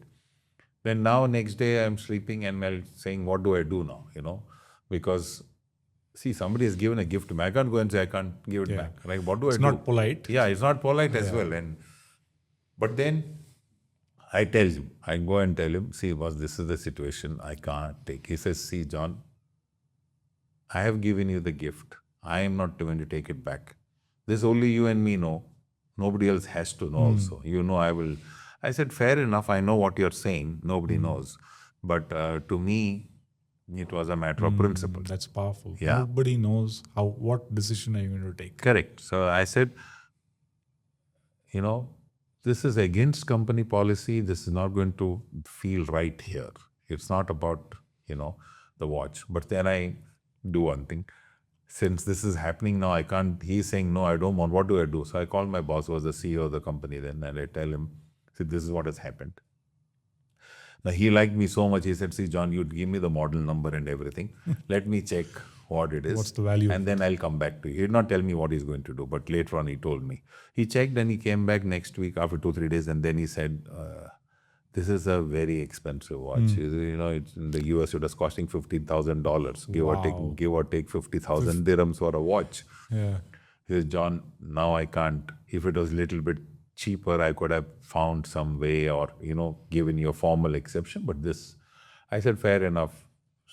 Then now next day I'm sleeping and I'm saying, what do I do now? Because see, somebody has given a gift to me. I can't go and say I can't give it back. Like, what do I do? It's not polite. Yeah, it's not polite as well. But then I go and tell him, see, boss, this is the situation. I can't take. He says, see, John, I have given you the gift. I am not going to take it back. This only you and me know. Nobody else has to know also. I will. I said, fair enough. I know what you're saying. Nobody knows. But to me, it was a matter of principle. That's powerful. Yeah. Nobody knows what decision are you going to take. Correct. So I said, this is against company policy. This is not going to feel right here. It's not about, the watch. But then I do one thing. Since this is happening now, I can't, he's saying, no, I don't want, what do I do? So I call my boss, who was the CEO of the company then, and I tell him, see, this is what has happened. Now, he liked me so much, he said, see, John, you'd give me the model number and everything. Let me check what it is. What's the value? And then I'll come back to you. He did not tell me what he's going to do, but later on he told me. He checked and he came back next week after 2-3 days, and then he said, this is a very expensive watch. It's in the US, it was costing $15,000, give or take 50,000 dirhams for a watch. Yeah. He says, John, now I can't. If it was a little bit cheaper, I could have found some way or, given you a formal exception. But this, I said, fair enough.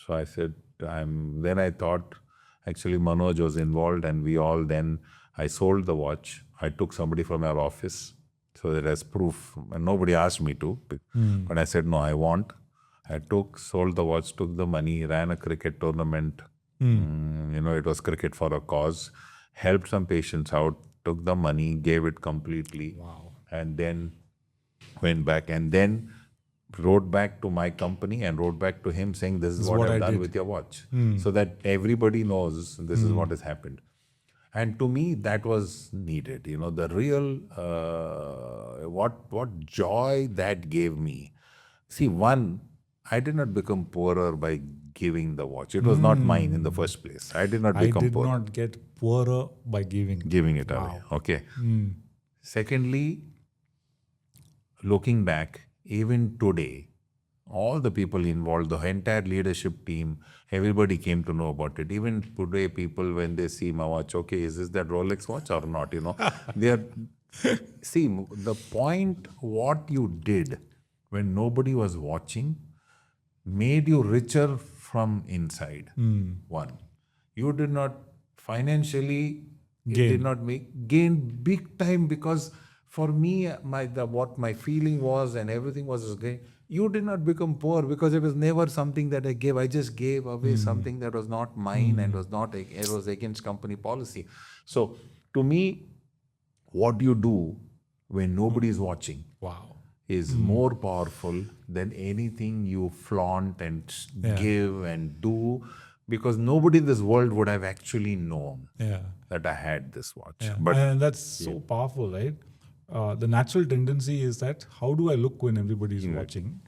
So I said, then I thought, actually Manoj was involved, and I sold the watch. I took somebody from our office so that as proof, and nobody asked me to, but I said, no, I want. I sold the watch, took the money, ran a cricket tournament. It was cricket for a cause, helped some patients out, took the money, gave it completely. Wow. And then went back and then wrote back to my company and wrote back to him saying, this is what I've done with your watch. So that everybody knows this is what has happened. And to me, that was needed. The real, what joy that gave me. See, one, I did not become poorer by giving the watch. It was not mine in the first place. I did not become poor. I did not get poorer by giving. Giving it away. Okay. Secondly, looking back, even today, all the people involved, the entire leadership team, everybody came to know about it. Even today, people, when they see my watch, okay, is this that Rolex watch or not? They are. See, the point, what you did when nobody was watching made you richer from inside. One, you did not financially, did not gain big time, because for me, what my feeling was and everything was okay. You did not become poor because it was never something that I gave. I just gave away something that was not mine and it was against company policy. So to me, what you do when nobody is watching is more powerful than anything you flaunt and give and do, because nobody in this world would have actually known that I had this watch. Yeah. But and that's so powerful, right? The natural tendency is that how do I look when everybody is watching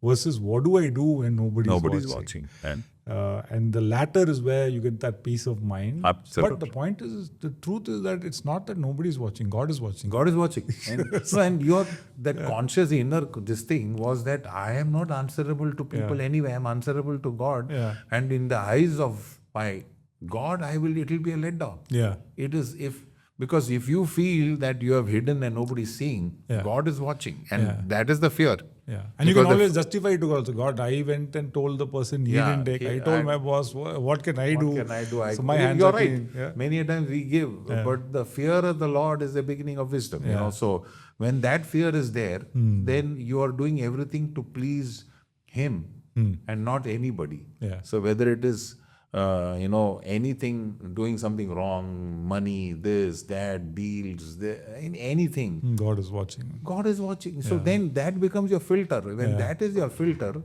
versus what do I do when nobody's watching. And the latter is where you get that peace of mind. Absolutely. But the point is, the truth is that it's not that nobody's watching. God is watching. God is watching. And that conscious inner, this thing was that I am not answerable to people anyway. I am answerable to God. Yeah. And in the eyes of my God, it will be a letdown. Yeah. It is because if you feel that you have hidden and nobody's seeing, God is watching. And that is the fear. Yeah. And you can always justify it to God. So God, I went and told the person he didn't take. I told my boss, what can I do? What can I do? So my hands you're are right. clean. Yeah. Many a times we give, but the fear of the Lord is the beginning of wisdom. So when that fear is there, then you are doing everything to please Him and not anybody. Yeah. So whether it is anything, doing something wrong, money, this, that, deals, anything. God is watching. God is watching. So then that becomes your filter. When that is your filter,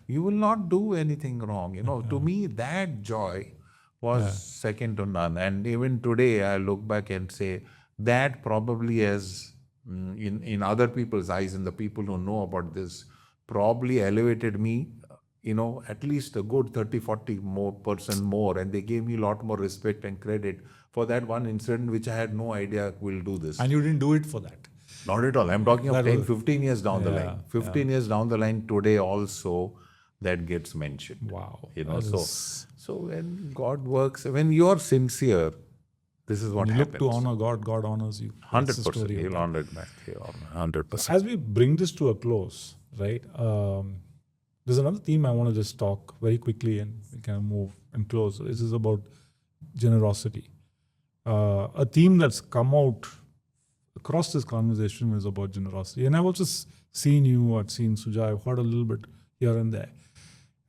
you will not do anything wrong. To me, that joy was second to none. And even today, I look back and say that probably in other people's eyes, and the people who know about this, probably elevated me, at least a good 30-40% more. And they gave me a lot more respect and credit for that one incident, which I had no idea will do this. And you didn't do it for that. Not at all. I'm talking of That 10, was- 15 years down the Yeah, line. 15 years down the line today also that gets mentioned. Wow. So when God works, when you're sincere, this is what You happens. look to honor God, God honors you. That's the 100%. story of He'll that. honor it back. He'll honor 100%. As we bring this to a close, right? There's another theme I want to just talk very quickly and we can move and close. This is about generosity. A theme that's come out across this conversation is about generosity. And I've also seen you, I've seen Suja, I've heard a little bit here and there.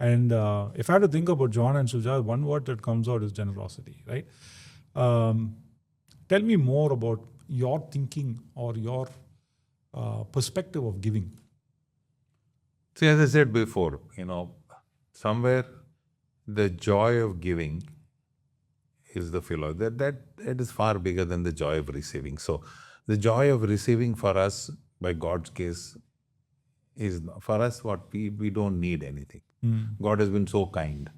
And if I had to think about John and Suja, one word that comes out is generosity, right? Tell me more about your thinking or your perspective of giving. See, as I said before, somewhere the joy of giving is the philosophy. That is far bigger than the joy of receiving. So the joy of receiving for us, by God's case, is for us what we don't need anything. God has been so kind.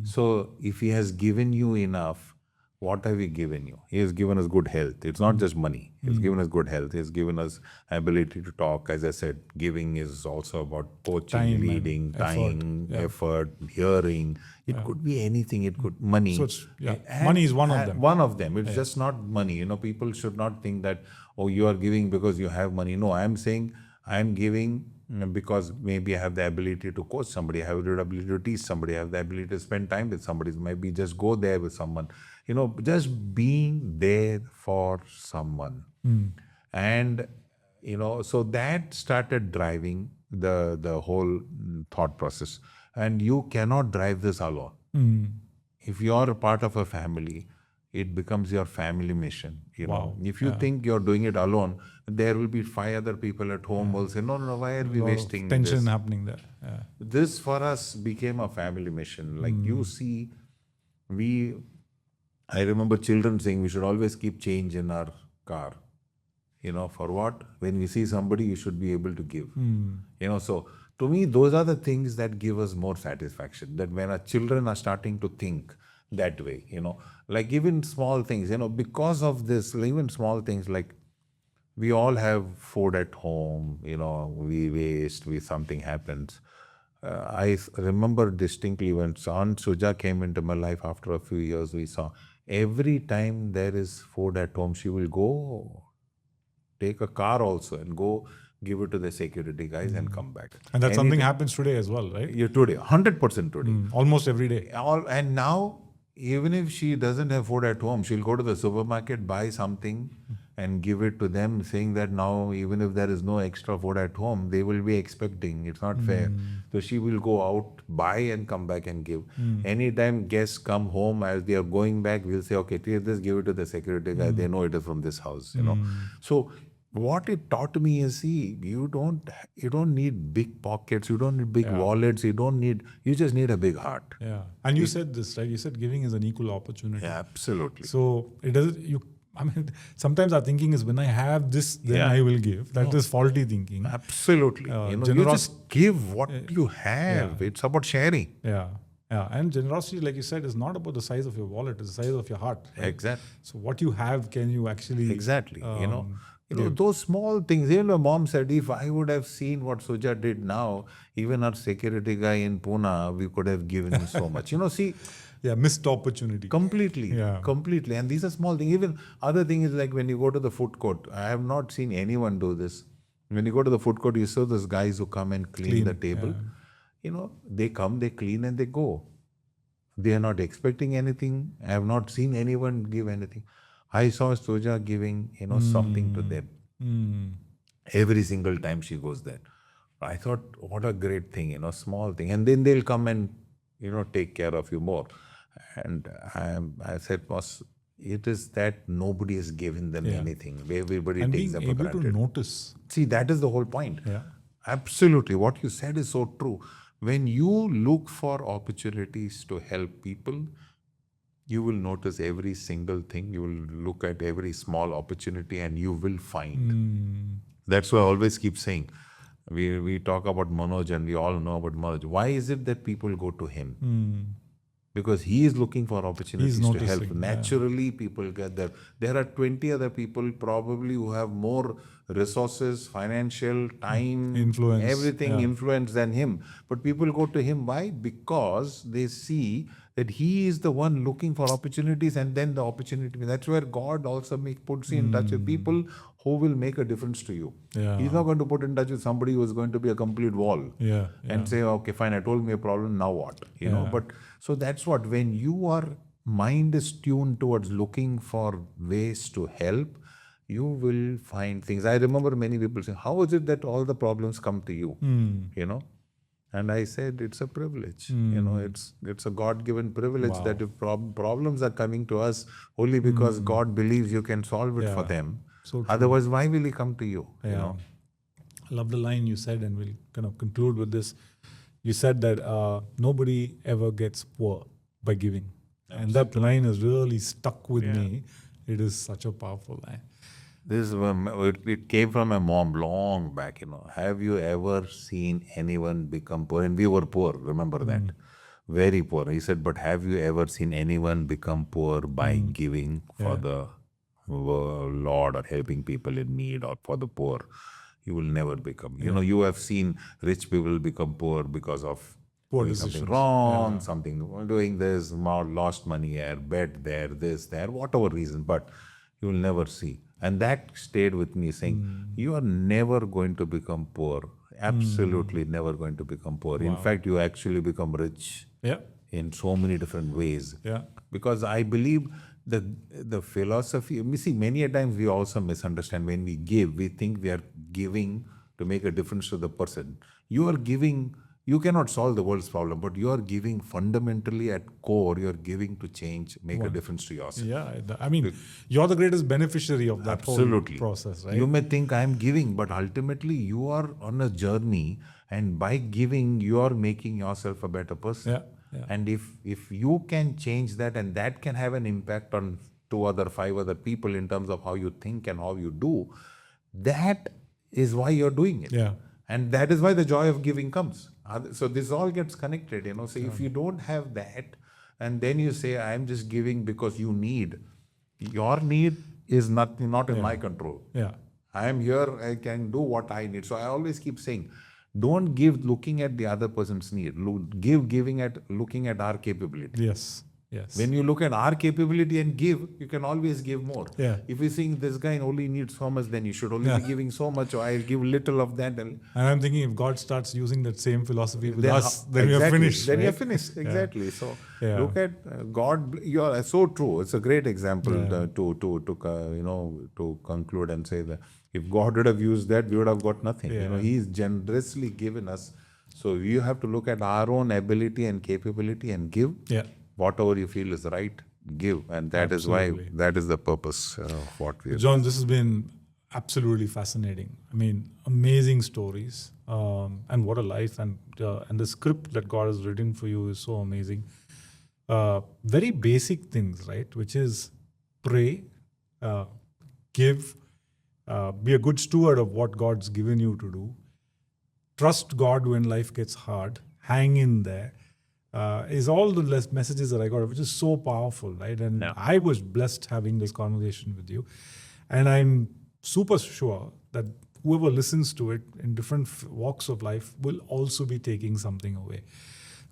So if He has given you enough, what have He given you? He has given us good health. It's not just money. He's given us good health. He's given us ability to talk. As I said, giving is also about coaching, Time, leading, time, effort, hearing. It could be anything. It could money. So money is one of them. One of them. It's just not money. People should not think that, oh, you are giving because you have money. No, I'm saying I'm giving because maybe I have the ability to coach somebody, I have the ability to teach somebody, I have the ability to spend time with somebody, maybe just go there with someone. Just being there for someone. And, so that started driving the whole thought process. And you cannot drive this alone. If you're a part of a family, it becomes your family mission. Wow. If you think you're doing it alone, there will be 5 other people at home who will say, no, why are we wasting tension this? happening there. Yeah. This for us became a family mission. Like you see, I remember children saying we should always keep change in our car. For what? When we see somebody, you should be able to give. So to me, those are the things that give us more satisfaction. That when our children are starting to think that way, like even small things, because of this, even small things like we all have food at home, we waste, something happens. I remember distinctly when Aunt Suja came into my life after a few years, we saw every time there is food at home, she will go take a car also and go give it to the security guys and come back. And that something happens today as well, right? Yeah, today, 100% today. Almost every day. And now, even if she doesn't have food at home, she'll go to the supermarket, buy something and give it to them, saying that now even if there is no extra food at home, they will be expecting. It's not fair. So she will go out, buy and come back and give. Anytime guests come home, as they are going back, we'll say, okay, take this, give it to the security guy. They know it is from this house, So what it taught me is, see, you don't need big pockets, you don't need big wallets, you just need a big heart. Yeah. And you said this, right? You said giving is an equal opportunity. Yeah, absolutely. So it doesn't, sometimes our thinking is when I have this, then I will give. That is faulty thinking. Absolutely. You just give what you have. It's about sharing. Yeah. Yeah. And generosity, like you said, is not about the size of your wallet, it's the size of your heart. Right? Exactly. So what you have, can you actually... Exactly. Those small things. Even my mom said, if I would have seen what Suja did now, even our security guy in Pune, we could have given him so much. See... Yeah, missed opportunity. Completely. Yeah. Completely. And these are small things. Even other thing is like when you go to the food court, I have not seen anyone do this. When you go to the food court, you saw those guys who come and clean the table. Yeah. They come, they clean and they go. They are not expecting anything. I have not seen anyone give anything. I saw Suja giving, something to them. Every single time she goes there. I thought, what a great thing, small thing. And then they'll come and, take care of you more. And I said, boss, it is that nobody has given them anything. Everybody and takes them for being able granted. to notice. See, that is the whole point. Yeah. Absolutely. What you said is so true. When you look for opportunities to help people, you will notice every single thing. You will look at every small opportunity and you will find. That's why I always keep saying, We talk about Manoj and we all know about Manoj. Why is it that people go to him? Because he is looking for opportunities to help. noticing, yeah. Naturally, people get there. There are 20 other people probably who have more resources, financial, time, Influence, everything, yeah. influence than him. But people go to him. Why? Because they see that he is the one looking for opportunities, and then the opportunity. That's where God also puts you in touch with people who will make a difference to you. Yeah. He's not going to put in touch with somebody who is going to be a complete wall Yeah, and say, okay, fine, I told me a problem, now what? You know, but so that's what, when your mind is tuned towards looking for ways to help, you will find things. I remember many people saying, how is it that all the problems come to you? You know? And I said, it's a privilege. You know, it's a God-given privilege that if problems are coming to us only because God believes you can solve it for them. So true. Otherwise, why will he come to you? You know? I love the line you said, and we'll kind of conclude with this. You said that nobody ever gets poor by giving. And that line has really stuck with me. It is such a powerful line. This it came from my mom long back. You know, have you ever seen anyone become poor? And we were poor. Remember that, very poor. He said, but have you ever seen anyone become poor by giving for the Lord or helping people in need or for the poor? You will never become. You know, you have seen rich people become poor because of Poor doing something decisions. wrong, something doing this, lost money here, bet there, this, there, whatever reason, but you will never see. And that stayed with me, saying, you are never going to become poor. Absolutely never going to become poor. In fact, you actually become rich Yeah. in so many different ways. Yeah. Because I believe the philosophy, you see, many a times we also misunderstand. When we give, we think we are giving to make a difference to the person. You are giving, you cannot solve the world's problem, but you are giving fundamentally at core, you are giving to change, make a difference to yourself. Yeah. I mean, you're the greatest beneficiary of that Absolutely. whole process, right? You may think I am giving, but ultimately you are on a journey, and by giving, you are making yourself a better person. Yeah. Yeah. And if you can change that, and that can have an impact on 5 other people in terms of how you think and how you do, that is why you're doing it. Yeah. And that is why the joy of giving comes. So this all gets connected, you know. So if you don't have that, and then you say, I'm just giving because you need, your need is not in my control. Yeah. I am here, I can do what I need. So I always keep saying, don't give looking at the other person's need. Giving at looking at our capability. Yes. Yes. When you look at our capability and give, you can always give more. Yeah. If you're saying this guy only needs so much, then you should only be giving so much, or I'll give little of that. And I'm thinking, if God starts using that same philosophy with Then us, then we are exactly, finished. Then right? you're finished. Exactly. So Yeah. look at God. You're so true. It's a great example to conclude and say that if God would have used that, we would have got nothing. You know, He's generously given us. So you have to look at our own ability and capability and give. Yeah. Whatever you feel is right, give. And that is why, that is the purpose of what we are. John, this has been absolutely fascinating. I mean, amazing stories, and what a life. And the script that God has written for you is so amazing. Very basic things, right? Which is pray, give, be a good steward of what God's given you to do. Trust God when life gets hard. Hang in there. Is all the messages that I got, which is so powerful, right? And I was blessed having this conversation with you. And I'm super sure that whoever listens to it in different walks of life will also be taking something away.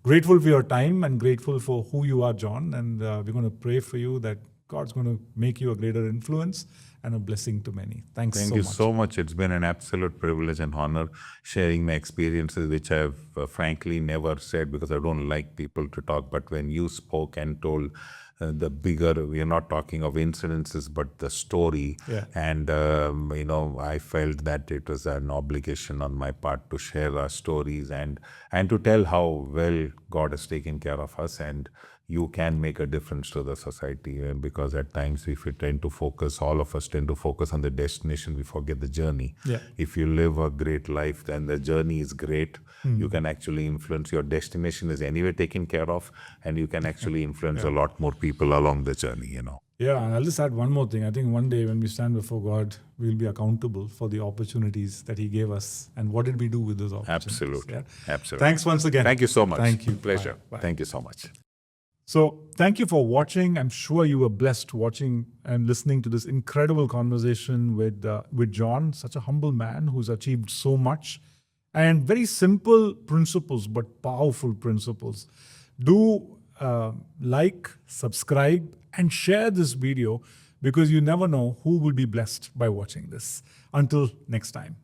Grateful for your time and grateful for who you are, John. And we're going to pray for you that God's going to make you a greater influence and a blessing to many. Thank you so much. It's been an absolute privilege and honor sharing my experiences, which I've frankly never said because I don't like people to talk. But when you spoke and told the bigger, we are not talking of incidences, but the story. Yeah. And, I felt that it was an obligation on my part to share our stories and to tell how well God has taken care of us, and you can make a difference to the society. And because at times if we tend to focus, all of us tend to focus on the destination, we forget the journey. Yeah. If you live a great life, then the journey is great. You can actually influence. Your destination is anyway taken care of, and you can actually influence a lot more people along the journey, Yeah, and I'll just add one more thing. I think one day when we stand before God, we'll be accountable for the opportunities that He gave us and what did we do with those opportunities. Absolutely. Yeah? Absolutely. Thanks once again. Thank you so much. Thank you. Pleasure. Bye. Bye. Thank you so much. So, thank you for watching. I'm sure you were blessed watching and listening to this incredible conversation with John, such a humble man who's achieved so much, and very simple principles, but powerful principles. Do like, subscribe, and share this video because you never know who will be blessed by watching this. Until next time.